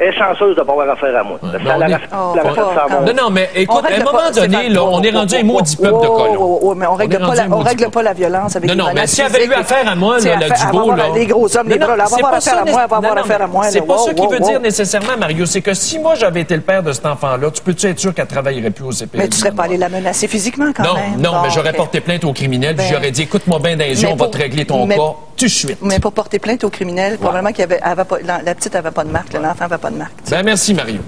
est chanceuse de ne pas avoir affaire à moi. Non, mais écoute, à un moment donné, là, on est rendu un maudit peuple de colons. Mais on règle pas la violence avec les menaces. Non, mais si elle avait eu affaire à moi, la Dubois, là... Les gros hommes, les bras, là, elle va avoir affaire à moi, elle va avoir affaire à moi. C'est pas ça qu'il veut dire nécessairement, Mario. C'est que si moi, j'avais été le père de cet enfant-là, tu peux-tu être sûr qu'elle travaillerait plus au CPE? Mais tu serais pas allé la menacer physiquement, quand même. Non, mais j'aurais porté plainte au criminel, puis j'aurais dit, écoute-moi bien dans les yeux, on va te régler ton cas tout de suite. Mais pour porter plainte au criminel, probablement que la petite n'avait pas de marque, l'enfant n'avait pas de marque. Ben, merci, Mario.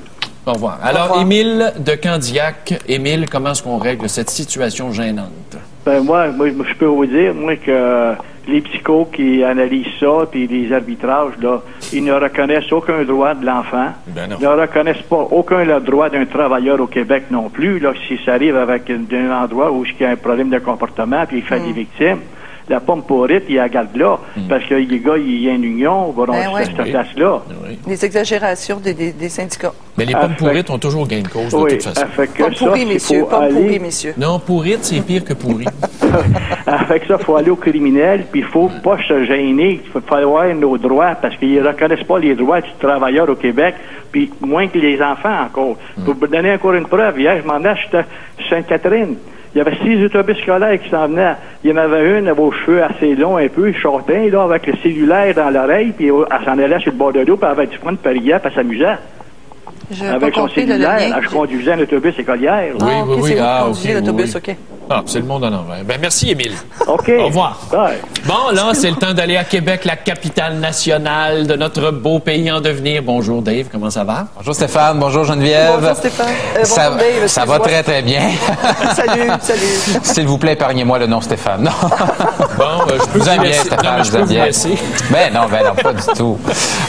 Au revoir. Alors, Émile de Candiac. Émile, comment est-ce qu'on règle cette situation gênante? Ben, moi, je peux vous dire, que les psychos qui analysent ça, puis les arbitrages, là, ils ne reconnaissent aucun droit de l'enfant. Ben non. Ils ne reconnaissent pas aucun droit d'un travailleur au Québec non plus, là, si ça arrive avec un endroit où il y a un problème de comportement, puis il fait des victimes. La pomme pourrite, il la garde là, parce que les gars, il y a une union, vont cette place-là. Les exagérations des syndicats. Mais les pommes pourrites ont toujours gain de cause, de toute façon. Pommes pourries, messieurs, pommes pourries, messieurs. Non, pourrites, c'est pire que pourri. Avec ça, il faut aller au criminel, puis il faut pas se gêner. Il faut avoir nos droits, parce qu'ils ne reconnaissent pas les droits du travailleur au Québec, puis moins que les enfants encore. Pour vous donner encore une preuve, hier, je m'en ai acheté Sainte-Catherine. Il y avait 6 autobus scolaires qui s'en venaient. Il y en avait une, aux cheveux assez longs un peu, châtain, là, avec le cellulaire dans l'oreille, puis elle s'en allait sur le bord de l'eau, puis elle avait du fun de parier, puis elle s'amusait. Avec son cellulaire, je conduisais un autobus écolière. Oui. L'autobus, OK. Ah, c'est le monde à l'envers. Ben, merci, Émile. OK. Au revoir. Ouais. Bon, là, c'est le temps d'aller à Québec, la capitale nationale de notre beau pays en devenir. Bonjour, Dave. Comment ça va? Bonjour, Stéphane. Bonjour, Geneviève. Bonjour, Stéphane. Bonjour, Dave. Ça va très, très bien. Salut. S'il vous plaît, épargnez-moi le nom Stéphane. Non. Bon, je peux vous laisser. Stéphane, je peux vous laisser. Ben non, pas du tout.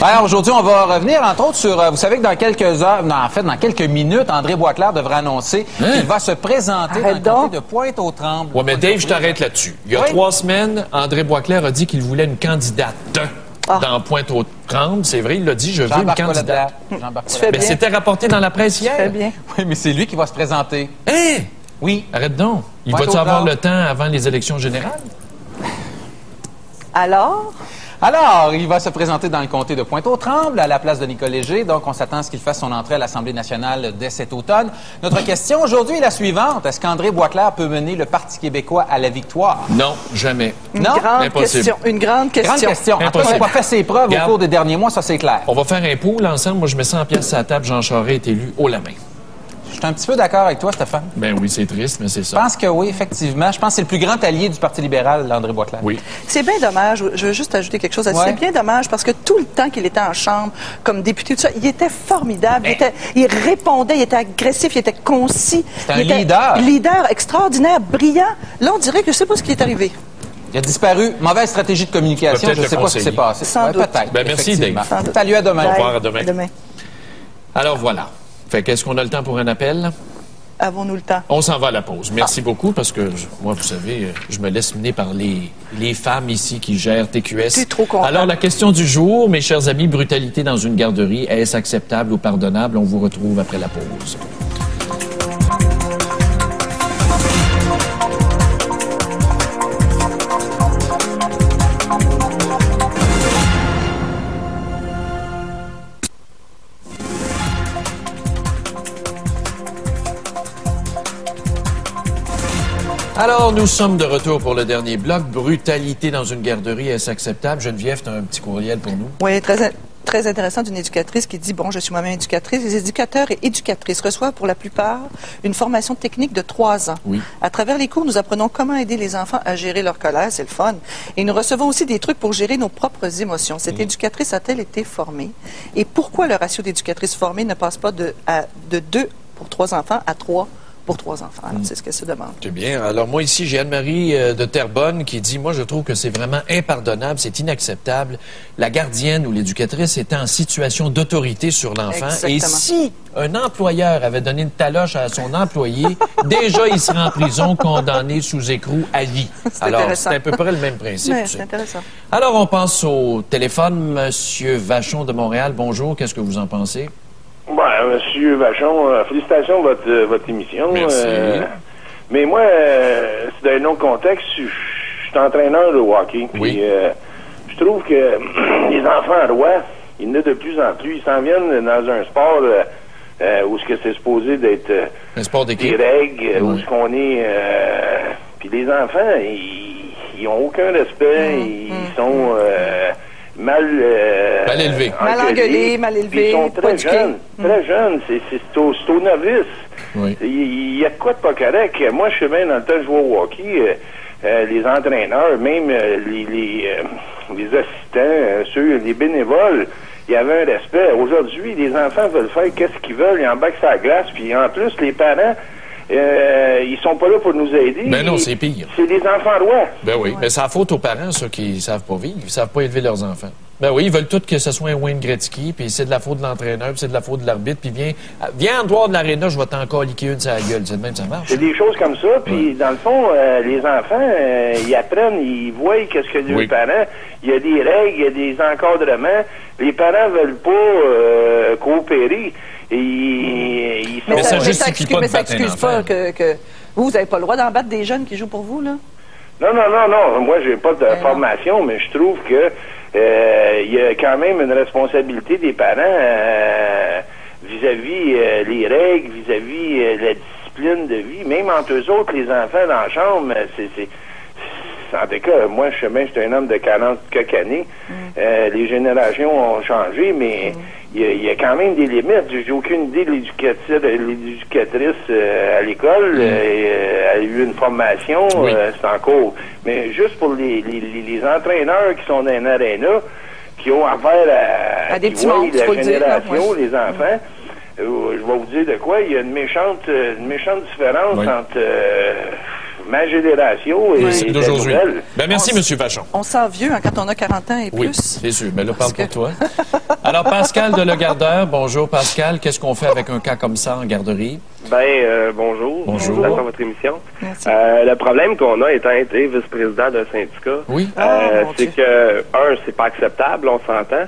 Alors, aujourd'hui, on va revenir, entre autres, sur... vous savez que dans quelques heures, dans quelques minutes, André Boisclair devrait annoncer qu'il va se présenter dans le comté de Pointe-aux-Trembles. Oui, mais Dave, je t'arrête là-dessus. Il y a 3 semaines, André Boisclair a dit qu'il voulait une candidate dans Pointe-aux-Trembles. C'est vrai, il l'a dit, je veux une candidate. Mais c'était rapporté dans la presse hier. Très bien. Oui, mais c'est lui qui va se présenter. Hein? Oui. Arrête donc. Il va-tu avoir le temps avant les élections générales? Alors, il va se présenter dans le comté de Pointe-aux-Trembles, à la place de Nicole Léger. Donc, on s'attend à ce qu'il fasse son entrée à l'Assemblée nationale dès cet automne. Notre question aujourd'hui est la suivante. Est-ce qu'André Boisclair peut mener le Parti québécois à la victoire? Non, jamais. Une grande question. Grande question. En tout cas, il n'a pas fait ses preuves au cours des derniers mois, ça c'est clair. On va faire un pool ensemble. Moi, je mets 100 pièces à la table. Jean Charest est élu haut la main. Je suis un petit peu d'accord avec toi, Stéphane. Ben oui, c'est triste, mais c'est ça. Je pense que oui, effectivement. Je pense que c'est le plus grand allié du Parti libéral, André Boisclair. Oui. C'est bien dommage. Je veux juste ajouter quelque chose à ça. C'est bien dommage parce que tout le temps qu'il était en chambre, comme député, tout ça, il était formidable. Il répondait, il était agressif, il était concis. C'est un leader. Leader extraordinaire, brillant. Là, on dirait que je ne sais pas ce qui est arrivé. Il a disparu. Mauvaise stratégie de communication. Je ne sais pas ce qui s'est passé. Sans doute. Peut-être. Ben, merci, Dave. Salut, à demain. Au revoir, à demain. Alors, voilà. Fait qu'est-ce qu'on a le temps pour un appel? Avons-nous le temps? On s'en va à la pause. Merci beaucoup parce que, moi, vous savez, je me laisse mener par les femmes ici qui gèrent TQS. T'es trop content. Alors, la question du jour, mes chers amis, brutalité dans une garderie, est-ce acceptable ou pardonnable? On vous retrouve après la pause. Alors, nous sommes de retour pour le dernier bloc. Brutalité dans une garderie, est-ce acceptable? Geneviève, tu as un petit courriel pour nous? Oui, très intéressant d'une éducatrice qui dit, bon, je suis moi-même éducatrice. Les éducateurs et éducatrices reçoivent pour la plupart une formation technique de 3 ans. Oui. À travers les cours, nous apprenons comment aider les enfants à gérer leur colère, c'est le fun. Et nous recevons aussi des trucs pour gérer nos propres émotions. Cette éducatrice a-t-elle été formée? Et pourquoi le ratio d'éducatrices formées ne passe pas de 2 pour 3 enfants à 3 pour 3 enfants? Alors, c'est ce qu'elle se demande. C'est bien. Alors, moi, ici, j'ai Anne-Marie de Terrebonne qui dit, moi, je trouve que c'est vraiment impardonnable, c'est inacceptable. La gardienne ou l'éducatrice est en situation d'autorité sur l'enfant. Et si un employeur avait donné une taloche à son employé, déjà, il serait en prison, condamné sous écrou à vie. Alors, c'est à peu près le même principe. C'est intéressant. Alors, on passe au téléphone. Monsieur Vachon de Montréal, bonjour. Qu'est-ce que vous en pensez? Ben, Monsieur Vachon, félicitations de votre émission. Merci. Mais moi, c'est d'un autre contexte. Je suis entraîneur de hockey. Puis, je trouve que les enfants rois, il y en a de plus en plus. Ils s'en viennent dans un sport où ce que c'est supposé d'être un sport d'équipe, des règles, où ce qu'on est. Puis les enfants, ils ont aucun respect. Ils sont mal élevés. Mal engueulés, mal élevés. Ils sont très jeunes. Très jeunes. C'est au novice. Oui. Il y a de quoi de pas correct. Moi, je sais bien, dans le temps de jouer au hockey, les entraîneurs, même les assistants, les bénévoles, il y avait un respect. Aujourd'hui, les enfants veulent faire qu'est-ce qu'ils veulent. Ils embarquent sur la glace. Puis en plus, les parents, ils sont pas là pour nous aider. Ben non, c'est pire. C'est des enfants rois. Ben oui, mais c'est la faute aux parents, ceux qui savent pas vivre, ils savent pas élever leurs enfants. Ben oui, ils veulent tous que ce soit un Wayne Gretzky, puis c'est de la faute de l'entraîneur, puis c'est de la faute de l'arbitre, puis viens en dehors de l'aréna, je vais t'encore liquer une sur la gueule. C'est de même, ça marche. C'est des choses comme ça, puis dans le fond, les enfants, ils apprennent, ils voient qu'est-ce que les parents, il y a des règles, il y a des encadrements, les parents veulent pas coopérer. Mais ça excuse pas que vous n'avez pas le droit d'en battre des jeunes qui jouent pour vous, là? Non. Moi, j'ai pas de formation, mais je trouve que il y a quand même une responsabilité des parents vis-à-vis les règles, vis-à-vis la discipline de vie. Même entre eux autres, les enfants dans la chambre, en tout cas, moi, je sais bien, j'étais un homme de 40 quelques années. Les générations ont changé, mais il y a quand même des limites. J'ai aucune idée de l'éducatrice à l'école. Elle a eu une formation, c'est en cours. Mais juste pour les entraîneurs qui sont dans un aréna, qui ont affaire à des petits mondes, la génération, les enfants, je vais vous dire de quoi, il y a une méchante différence entre ma génération et d'aujourd'hui. Ben merci, M. Vachon. On sent vieux quand on a 40 ans et plus. Oui, c'est sûr. Mais là, parle pour toi. Alors, Pascal de Le Gardeur. Bonjour, Pascal. Qu'est-ce qu'on fait avec un cas comme ça en garderie? Bonjour. Bonjour. Merci pour votre émission. Merci. Le problème qu'on a étant été vice-président d'un syndicat, c'est que, c'est pas acceptable, on s'entend.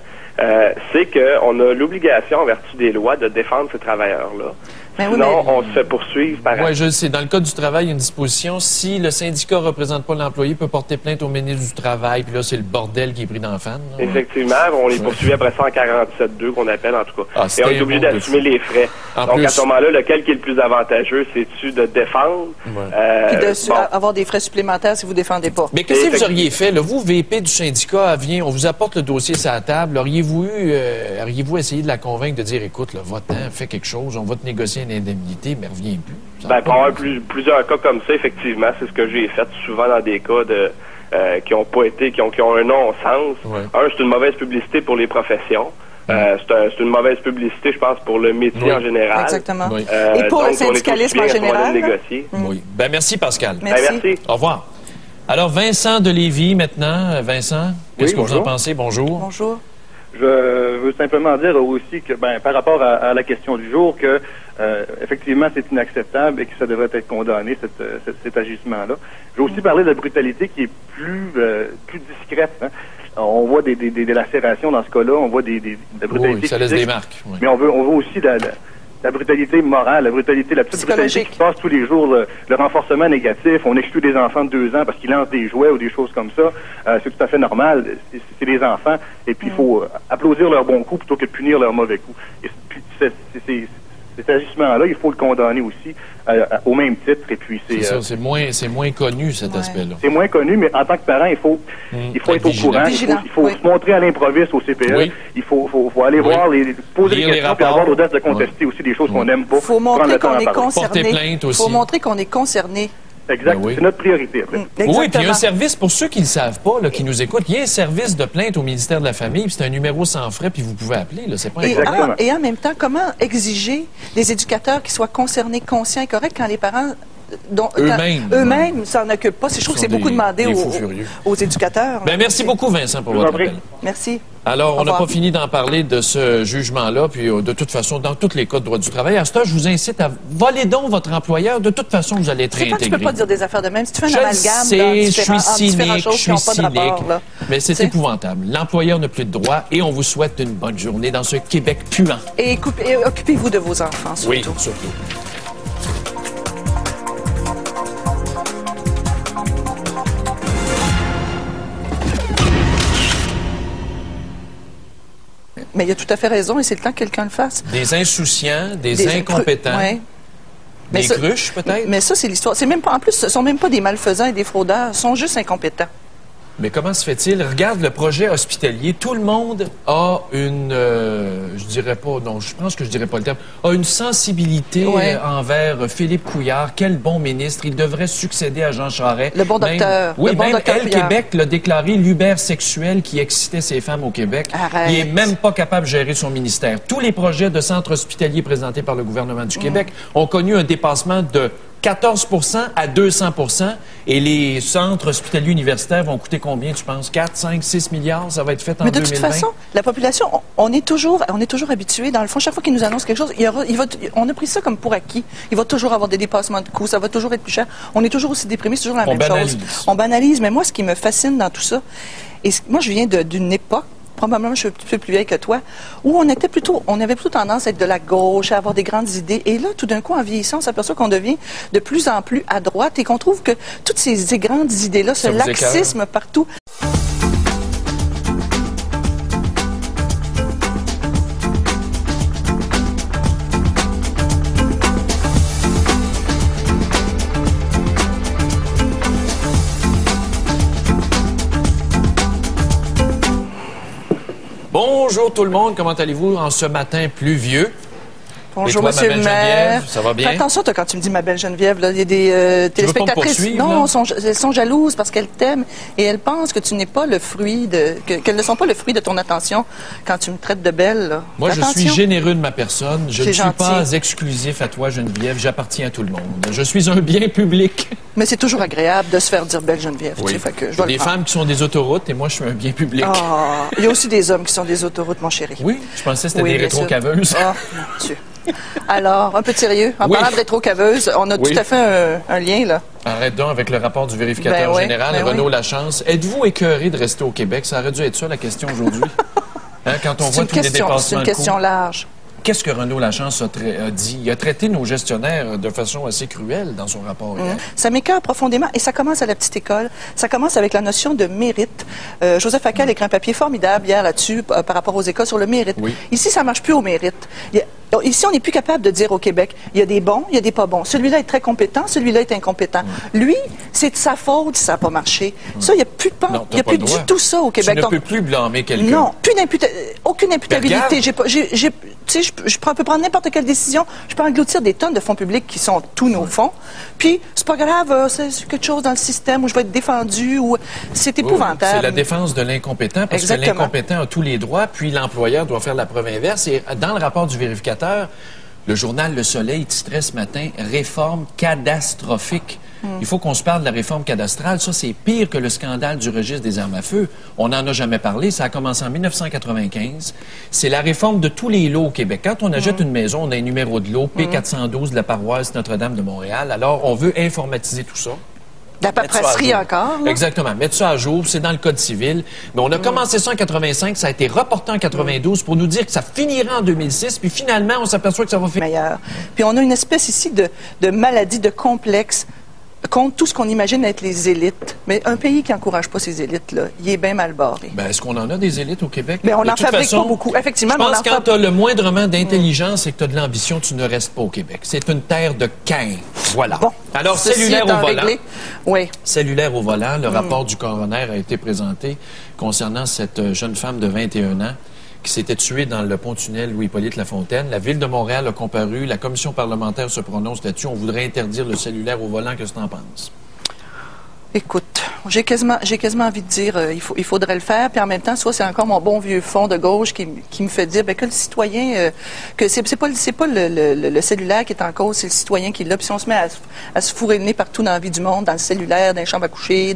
C'est qu'on a l'obligation, en vertu des lois, de défendre ces travailleurs-là. Sinon, on se fait poursuivre par... Oui, je le sais. Dans le Code du travail, il y a une disposition. Si le syndicat ne représente pas l'employé, il peut porter plainte au ministre du Travail. Puis là, c'est le bordel qui est pris dans le fan. Effectivement. On les poursuit après ça en 47.2, qu'on appelle, en tout cas. Et on est obligé d'assumer les frais. Donc, à ce moment-là, lequel qui est le plus avantageux, c'est-tu de défendre? Puis avoir des frais supplémentaires si vous ne défendez pas. Mais qu'est-ce que vous auriez fait? Là, vous, VP du syndicat, on vous apporte le dossier sur la table. Auriez-vous essayé de la convaincre de dire, écoute, va-t'en, fais quelque chose, on va te négocier une indemnité, mais reviens plus. Pour avoir plusieurs cas comme ça, effectivement, c'est ce que j'ai fait souvent dans des cas qui ont pas été, qui ont un non-sens. C'est une mauvaise publicité pour les professions. C'est une mauvaise publicité, je pense, pour le métier en général. Exactement. Et pour le syndicalisme en général. Oui. Ben merci, Pascal. Merci. Au revoir. Alors, Vincent de Lévis, maintenant. Vincent, qu'est-ce que vous en pensez? Bonjour. Bonjour. Je veux simplement dire aussi que, par rapport à la question du jour, que effectivement, c'est inacceptable et que ça devrait être condamné, cet agissement-là. Je veux aussi parler de la brutalité qui est plus discrète. Hein. On voit des lacérations dans ce cas-là, on voit de la brutalité ça laisse des marques. Oui. Mais on voit aussi la brutalité morale, la petite brutalité qui passe tous les jours, le renforcement négatif. On exclut des enfants de 2 ans parce qu'ils lancent des jouets ou des choses comme ça. C'est tout à fait normal. C'est des enfants. Et puis, il faut applaudir leurs bons coups plutôt que de punir leurs mauvais coups. Et puis, cet agissement-là, il faut le condamner aussi au même titre. Et puis, c'est moins connu, cet aspect-là. C'est moins connu, mais en tant que parent, il faut être au courant. Il faut se montrer à l'improviste au CPE. Oui. Il faut aller voir, poser des questions, puis avoir l'audace de contester aussi des choses qu'on n'aime pas. Il faut montrer qu'on est concerné. Porter plainte aussi. Il faut montrer qu'on est concerné. Exact. C'est notre priorité. Oui, puis il y a un service, pour ceux qui ne le savent pas, là, qui nous écoutent, il y a un service de plainte au ministère de la Famille, puis c'est un numéro sans frais, puis vous pouvez appeler. C'est pas un et en même temps, comment exiger des éducateurs qui soient concernés, conscients et corrects quand les parents eux-mêmes s'en occupent pas? Je trouve que c'est beaucoup demandé aux éducateurs. Merci beaucoup, Vincent, pour votre appel. Merci. Alors, on n'a pas fini d'en parler de ce jugement-là, puis de toute façon, dans tous les cas de droit du travail, à ce temps, je vous incite à voler donc votre employeur. De toute façon, vous allez être réintégré. Tu peux pas dire des affaires de même. Si tu fais un amalgame je suis cynique, mais c'est épouvantable. L'employeur n'a plus de droit et on vous souhaite une bonne journée dans ce Québec puant. Et occupez-vous de vos enfants, surtout. Oui, surtout. Mais il a tout à fait raison et c'est le temps que quelqu'un le fasse. Des insouciants, des incompétents. Des cruches, peut-être? Mais ça, c'est l'histoire. C'est même pas, en plus, ce sont même pas des malfaisants et des fraudeurs. Ils sont juste incompétents. Mais comment se fait-il? Regarde le projet hospitalier. Tout le monde a une, je dirais pas, non, je pense que je dirais pas le terme, a une sensibilité envers Philippe Couillard. Quel bon ministre. Il devrait succéder à Jean Charest. Le bon docteur. Oui, même Elle Québec l'a déclaré l'Uber sexuel qui excitait ces femmes au Québec. Arrête. Il est même pas capable de gérer son ministère. Tous les projets de centres hospitaliers présentés par le gouvernement du Québec ont connu un dépassement de 14 à 200 et les centres hospitaliers universitaires vont coûter combien, tu penses? 4, 5, 6 milliards? Ça va être fait en 2020? Mais de toute façon, la population, on est toujours habitué. Dans le fond, chaque fois qu'ils nous annoncent quelque chose, on a pris ça comme pour acquis. Il va toujours avoir des dépassements de coûts, ça va toujours être plus cher. On est toujours aussi déprimés, c'est toujours la même chose. On banalise. Mais moi, ce qui me fascine dans tout ça, et moi, je viens d'une époque, probablement je suis un petit peu plus vieille que toi, où on avait plutôt tendance à être de la gauche, à avoir des grandes idées. Et là, tout d'un coup, en vieillissant, on s'aperçoit qu'on devient de plus en plus à droite et qu'on trouve que toutes ces grandes idées-là, ce laxisme partout. Bonjour tout le monde, comment allez-vous en ce matin pluvieux? Bonjour, monsieur le maire. Ça va bien? Fais attention, toi, quand tu me dis ma belle Geneviève, là, il y a des téléspectatrices. Non, elles sont jalouses parce qu'elles t'aiment et elles pensent que tu n'es pas le fruit qu'elles ne sont pas le fruit de ton attention quand tu me traites de belle. Là. Moi, je suis généreux de ma personne. Je ne suis pas exclusif à toi, Geneviève. J'appartiens à tout le monde. Je suis un bien public. Mais c'est toujours agréable de se faire dire belle Geneviève. Oui. Tu sais, fait que il y a des femmes qui sont des autoroutes et moi, je suis un bien public. Ah, il y a aussi des hommes qui sont des autoroutes, mon chéri. Oui, je pensais que c'était des rétro-caveuses. Ah, mon Dieu. Alors, un peu de sérieux. En parlant de rétro-caveuse, on a tout à fait un lien, là. Arrête donc avec le rapport du vérificateur général, Renaud Lachance. Êtes-vous écœuré de rester au Québec? Ça aurait dû être ça, la question aujourd'hui. Quand on voit tous les dépassements de coûts. C'est une question large. Qu'est-ce que Renaud Lachance a dit? Il a traité nos gestionnaires de façon assez cruelle dans son rapport hier. Ça m'écoeure profondément et ça commence à la petite école. Ça commence avec la notion de mérite. Joseph Facal a écrit un papier formidable hier là-dessus par rapport aux écoles sur le mérite. Oui. Ici, ça ne marche plus au mérite. Ici, on n'est plus capable de dire au Québec, il y a des bons, il y a des pas bons. Celui-là est très compétent, celui-là est incompétent. Lui, c'est de sa faute si ça n'a pas marché. Ça, il n'y a plus de du tout ça au Québec. Tu ne peux plus blâmer quelqu'un. Non, aucune imputabilité. Je peux prendre n'importe quelle décision. Je peux engloutir des tonnes de fonds publics qui sont tous nos fonds. Puis, c'est pas grave, c'est quelque chose dans le système où je vais être défendu. C'est épouvantable. C'est la défense de l'incompétent parce que l'incompétent a tous les droits, puis l'employeur doit faire la preuve inverse. Et dans le rapport du vérificateur, le journal Le Soleil titrait ce matin « Réforme catastrophique ». Il faut qu'on se parle de la réforme cadastrale. Ça, c'est pire que le scandale du registre des armes à feu. On n'en a jamais parlé. Ça a commencé en 1995. C'est la réforme de tous les lots au Québec. Quand on achète une maison, on a un numéro de lot, P412 de la paroisse Notre-Dame de Montréal. Alors, on veut informatiser tout ça. La paperasserie encore. Là. Exactement. Mettre ça à jour, c'est dans le Code civil. Mais on a commencé ça en 85, ça a été reporté en 92 pour nous dire que ça finirait en 2006, puis finalement, on s'aperçoit que ça va finir meilleur. Puis on a une espèce ici de maladie, de complexe contre tout ce qu'on imagine être les élites. Mais un pays qui n'encourage pas ces élites-là, il est bien mal barré. Ben, est-ce qu'on en a des élites au Québec? Mais on n'en fabrique pas beaucoup. Effectivement, je pense que quand tu as le moindrement d'intelligence et que tu as de l'ambition, tu ne restes pas au Québec. C'est une terre de Caïn. Voilà. Bon, alors, cellulaire au volant. Oui. Cellulaire au volant. Le rapport du coroner a été présenté concernant cette jeune femme de 21 ans qui s'était tuée dans le pont-tunnel Louis-Hippolyte Lafontaine. La Ville de Montréal a comparu. La commission parlementaire se prononce là-dessus. On voudrait interdire le cellulaire au volant. Qu'est-ce que tu en penses? Écoute, j'ai quasiment envie de dire il faudrait le faire, puis en même temps, soit c'est encore mon bon vieux fond de gauche qui me fait dire que le citoyen, que c'est pas le cellulaire qui est en cause, c'est le citoyen qui est là. Puis si on se met à se fourrer le nez partout dans la vie du monde, dans le cellulaire, dans les chambres à coucher,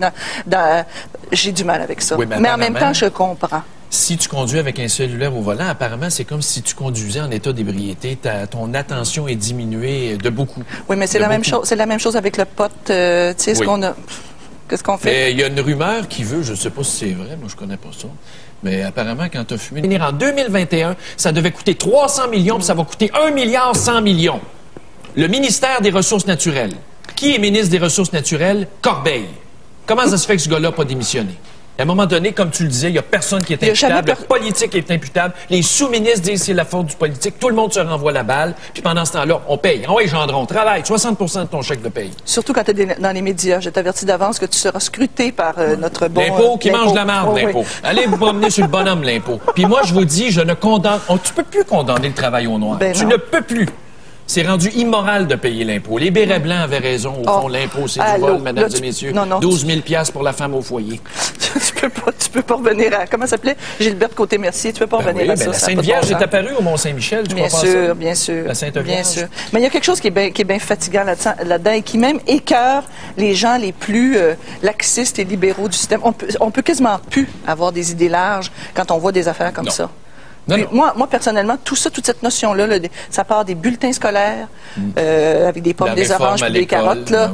j'ai du mal avec ça. Oui, mais en même temps, je comprends. Si tu conduis avec un cellulaire au volant, apparemment, c'est comme si tu conduisais en état d'ébriété. Ton attention est diminuée de beaucoup. Oui, mais c'est la même chose. C'est la même chose avec le pot. Tu sais, ce qu'on a. Qu'est-ce qu'on fait? Mais il y a une rumeur qui veut, je ne sais pas si c'est vrai, moi je connais pas ça, mais apparemment quand tu as fumé, en 2021, ça devait coûter 300 millions, puis ça va coûter 1,1 milliard. Le ministère des Ressources naturelles. Qui est ministre des Ressources naturelles? Corbeil. Comment ça se fait que ce gars-là n'a pas démissionné? À un moment donné, comme tu le disais, il n'y a personne qui est imputable. Le politique est imputable. Les sous-ministres disent que c'est la faute du politique. Tout le monde se renvoie la balle. Puis pendant ce temps-là, on paye. Ah oui, Gendron, travaille. 60% de ton chèque de paye. Surtout quand tu es dans les médias. Je t'avertis d'avance que tu seras scruté par notre bon... L'impôt qui mange la marde, l'impôt. Oui. Allez vous promener sur le bonhomme, l'impôt. Puis moi, je vous dis, je ne condamne... tu peux plus condamner le travail au noir. Tu ne peux plus. C'est rendu immoral de payer l'impôt. Les bérets blancs avaient raison. Au fond, l'impôt, c'est du vol, mesdames et messieurs. 12 000 $ pour la femme au foyer. tu peux pas revenir à... Comment ça s'appelait? Gilberte Côté-Mercier. Tu peux pas revenir à ça. La Sainte-Vierge est apparue au Mont-Saint-Michel. Bien sûr, bien sûr. La Sainte-Vierge. Bien sûr. Mais il y a quelque chose qui est bien fatigant là-dedans et qui même écœure les gens les plus laxistes et libéraux du système. On peut quasiment plus avoir des idées larges quand on voit des affaires comme ça. Moi, personnellement, tout ça, toute cette notion-là, ça part des bulletins scolaires, avec des pommes, des oranges, puis des carottes. Là.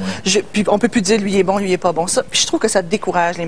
Puis on peut plus dire lui est bon, lui est pas bon. Ça, puis je trouve que ça décourage les